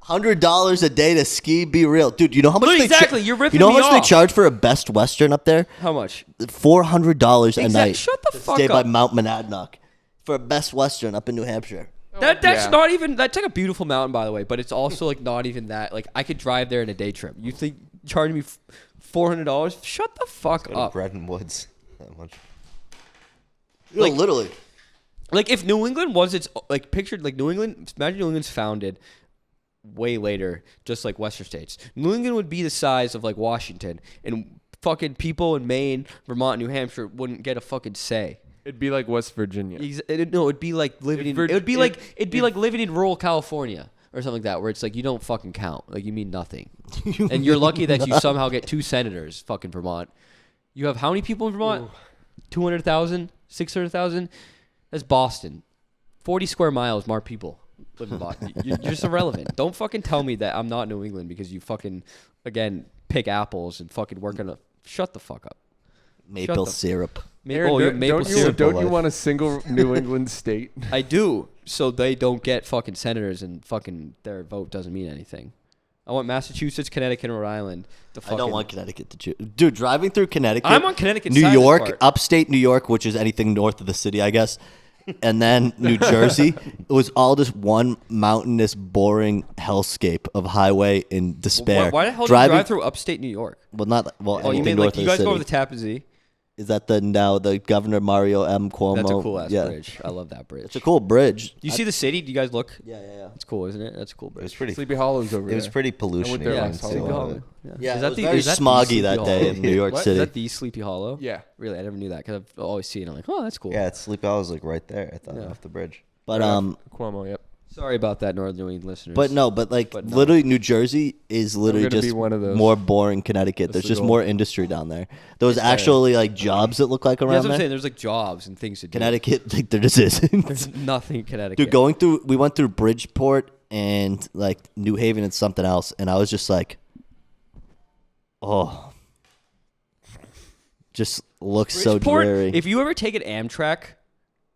$100 a day to ski. Be real, dude. You know how much? Look, they exactly, you're ripping You know how me much they off. charge for a Best Western up there? how much? $400 a night. Shut the to fuck stay by up. Mount Monadnock for a Best Western up in New Hampshire. That's yeah. not even. That's like a beautiful mountain, by the way. But it's also like not even that. Like I could drive there in a day trip. You think charging me $400? Shut the fuck Go to up. Bread and Woods. That much. Like- Literally. Like if New England was its like pictured like New England. Imagine New England's founded way later, just like Western states. New England would be the size of like Washington, and fucking people in Maine, Vermont, New Hampshire wouldn't get a fucking say. It'd be like West Virginia. No, it'd be like living in. It would be like it'd be like living in rural California or something like that, where it's like you don't fucking count, like you mean nothing, and you're lucky that you somehow get 2 senators. Fucking Vermont. You have how many people in Vermont? 200,000, 600,000. That's Boston. 40 square miles, more people live in Boston. You're just irrelevant. Don't fucking tell me that I'm not New England because you fucking again pick apples and fucking work on a. Shut the fuck up. Maple the- syrup. Oh, you're maple syrup. Don't you life. want a single New England state? I do, so they don't get fucking senators and fucking their vote doesn't mean anything. I want Massachusetts, Connecticut, and Rhode Island. I don't want Connecticut to choose. Dude, driving through Connecticut. I'm on Connecticut's New side of this York, part. upstate New York, which is anything north of the city, I guess. And then New Jersey. It was all just one mountainous, boring hellscape of highway and despair. Why the hell do you drive through upstate New York? Well, not well. Oh, you anything mean north like you of guys the go city. over the Tappan Zee? Is that the Governor Mario M. Cuomo? That's a cool ass yeah. bridge. I love that bridge. It's a cool bridge. Do you see the city? Do you guys look? Yeah. It's cool, isn't it? That's a cool It bridge. was pretty. Sleepy Hollow's over It was there. pretty I pollution. went there Yeah, last Sleepy Halloween. Hollow. Yeah, Is it was very is the smoggy Sleepy that Hollow? day in New York What? City. Is that the Sleepy Hollow? Yeah. Really, I never knew that because I've always seen it. I'm like, oh, that's cool. Yeah, it's Sleepy Hollow's like right there. I thought Yeah. off the bridge. But Cuomo. Yep. Sorry about that, Northern New England listeners. But no, literally New Jersey is literally gonna be just one of those. more boring Connecticut. That's There's the just goal. more industry down there. There was actually like jobs that look like Yeah, around that's what I'm there. saying. There's like jobs and things to do. Connecticut, like there just isn't. There's nothing in Connecticut. Dude, we went through Bridgeport and like New Haven and something else, and I was just like, oh, just looks so Bridgeport, dreary. if you ever take an Amtrak,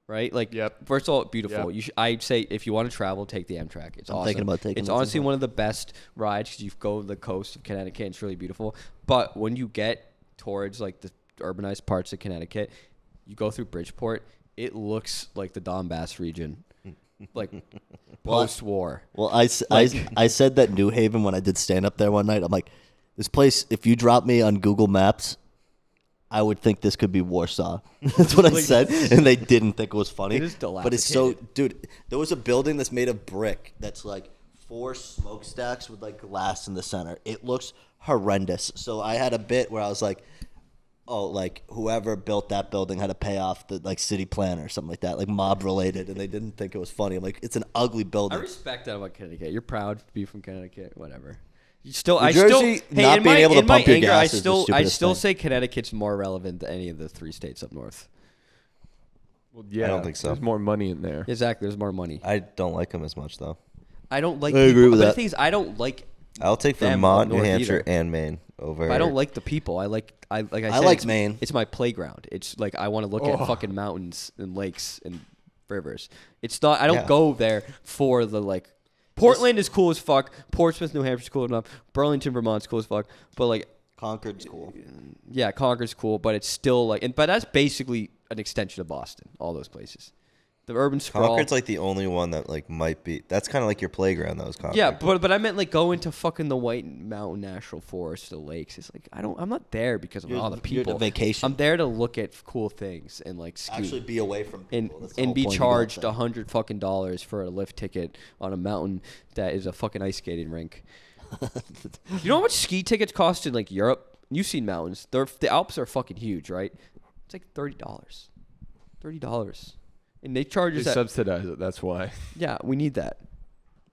right? Like, Yep. first of all, beautiful. Yep. I'd say if you want to travel, take the Amtrak. It's I'm awesome. thinking about taking It's it honestly sometime. one of the best rides because you go to the coast of Connecticut. It's really beautiful. But when you get towards like the urbanized parts of Connecticut, you go through Bridgeport. It looks like the Donbass region, like post-war. Well, I said that New Haven when I did stand up there one night. I'm like, this place, if you drop me on Google Maps, I would think this could be Warsaw. That's what I said, and they didn't think it was funny. It is but it's so, dilapidated. dude. There was a building that's made of brick that's like 4 smokestacks with like glass in the center. It looks horrendous. So I had a bit where I was like, oh, like whoever built that building had to pay off the like city planner or something like that, like mob related, and they didn't think it was funny. I'm like, it's an ugly I building. respect that about Connecticut. You're proud to be from Connecticut, whatever. You still, New I Jersey, still, hey, not in being my, able to in my pump your anger, gas I is the still stupidest thing. say Connecticut's more relevant than any of the 3 states up north. Well, yeah. I don't think so. There's more money in there. Exactly, there's more money. I don't like them as much though. I don't like. I agree people, with but that. the thing is, I don't like. I'll take Them Vermont, up New north Hampshire, either. and Maine over. I don't like the people. I like I said, like it's, Maine. It's my playground. It's like I want to look at fucking mountains and lakes and rivers. It's not. I don't Yeah. go there for the like. Portland is cool as fuck. Portsmouth, New Hampshire's cool enough. Burlington, Vermont's cool as fuck. But like, Concord's cool. yeah, Concord's cool, but it's still like, but that's basically an extension of Boston. All those places. The urban sprawl. Concord's like the only one that like might be. That's kind of like your playground. That was Concord. Yeah, but I meant like going to fucking the White Mountain National Forest, the lakes. It's like I'm not there because of all the You're people. on vacation. I'm there to look at cool things and like ski. Actually be away from people. That's the And whole be point of charged that. $100 fucking dollars for a lift ticket on a mountain that is a fucking ice skating rink. You know how much ski tickets cost in like Europe? You've seen mountains. The Alps are fucking huge, right? It's like $30. $30. And they charge They us that. subsidize it. That's why. Yeah, we need that.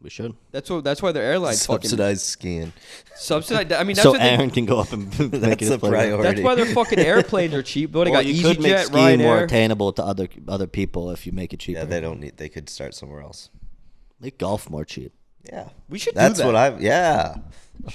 We should. That's why their airlines fucking Subsidized skiing. subsidize. I mean, that's So what they, Aaron can go up and make That's it a a playground. priority. that's why their fucking airplanes are cheap. But they Or got you could make EasyJet, skiing more Ryanair. attainable to other people if you make it cheaper. Yeah, they don't need. They could start somewhere else. Make golf more cheap. Yeah, We should that's do that. what I. Yeah.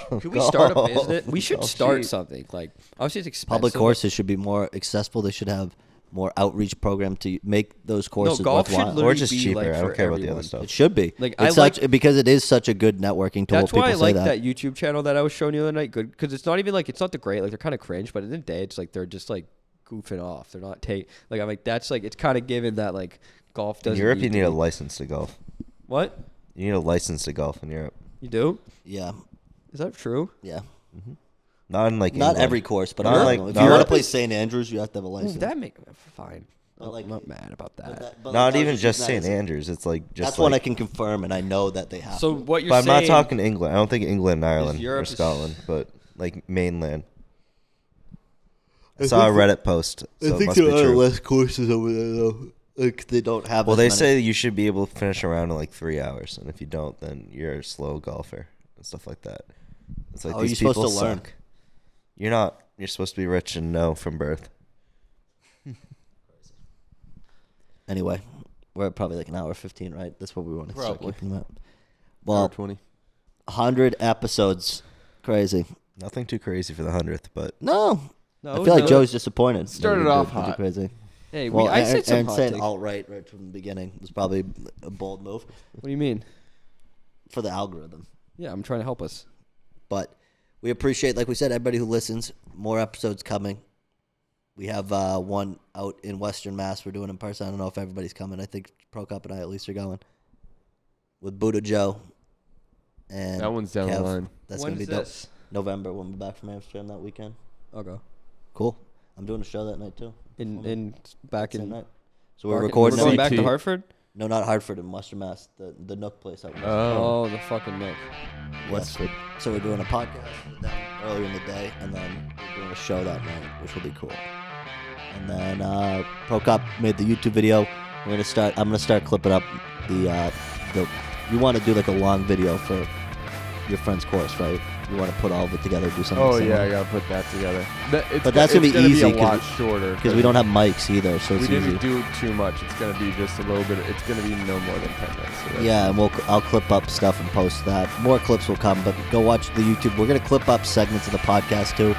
Could we start a Golf. business? We should Golf start cheap. something. Like, obviously it's expensive. Public courses should be more accessible. They should have more outreach program to make those courses golf should worthwhile. literally Or just be, cheaper. like, I don't for care about the everyone. other stuff. It should be. Like, It's I like- because it is such a good networking tool. That's why I People say like that that. YouTube channel that I was showing you the other night. Good, because it's not even like it's not the great. Like they're kind of cringe, but at the end of the day, it's like they're just like goofing off. They're not like I'm like that's like it's kind of given that like golf In doesn't. Europe, you need to a be- license to golf. What You need a license to golf in Europe. you do? Yeah, Is that true? yeah. Not in like Not England. every course, but Not I like- know. If not you want to like- play St. Andrews, you have to have a Ooh, license. that make fine. But, like, I'm not mad about that. Not even just St. Andrews. It's like just That's like, one I can confirm, and I know that they have. So to. what you're But I'm saying? not talking England. I don't think England and Ireland Europe or is- Scotland, but like mainland. I saw a Reddit post, so it must be true. less courses over there, though. Like they don't have. Well, as they many. say you should be able to finish a round in like 3 hours, and if you don't, then you're a slow golfer and stuff like that. It's like How are these you supposed people to learn? suck. You're not. You're supposed to be rich and know from birth. Anyway, we're at probably like an hour 15, right? That's what we want to start Probably. keeping them at. Well, Well, 20. 100 episodes, crazy. Nothing too crazy for the 100th, but No, No, I feel like no. Joe's disappointed. Started that we off did too hot. crazy. Hey, Well, I said some Aaron hot saying takes. alt right from the beginning was probably a bold move What do you mean? for the algorithm. Yeah, I'm trying to help us. But we appreciate, like we said, everybody who listens. More episodes coming. We have one out in Western Mass. We're doing in person. I don't know if everybody's coming. I think Pro Cup and I at least are going. With Buddha Joe. And That one's down the Kev. line. That's When going to is be dope. this? November when we're back from Amsterdam that weekend. I'll go. Cool. I'm doing a show that night too. In back Same in. night. So we're We're recording. going it. back to CT. Hartford. No, not Hartford, in Western Mass. The Nook place out in Western. Oh, the fucking Nick. Westford. So we're doing a podcast down earlier in the day, and then we're doing a show that night, which will be cool. And then Pro Cop made the YouTube video. I'm gonna start clipping up the. You want to do like a long video for your friend's course, right? You want to put all of it together, do something. Oh, similar. yeah, I got to put that together. But that's gonna be easy a 'cause lot shorter. because we don't have mics either, so We it's didn't easy. do too much. It's going to be just a little bit. It's going to be no more than 10 minutes. So that's- Yeah, and I'll clip up stuff and post that. More clips will come, but go watch the YouTube. We're gonna clip up segments of the podcast too,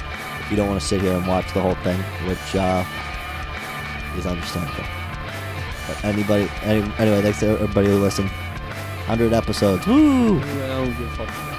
if you don't want to sit here and watch the whole thing, which is understandable. But anyway, thanks to everybody who listened. 100 episodes. Woo! I don't give a fuck.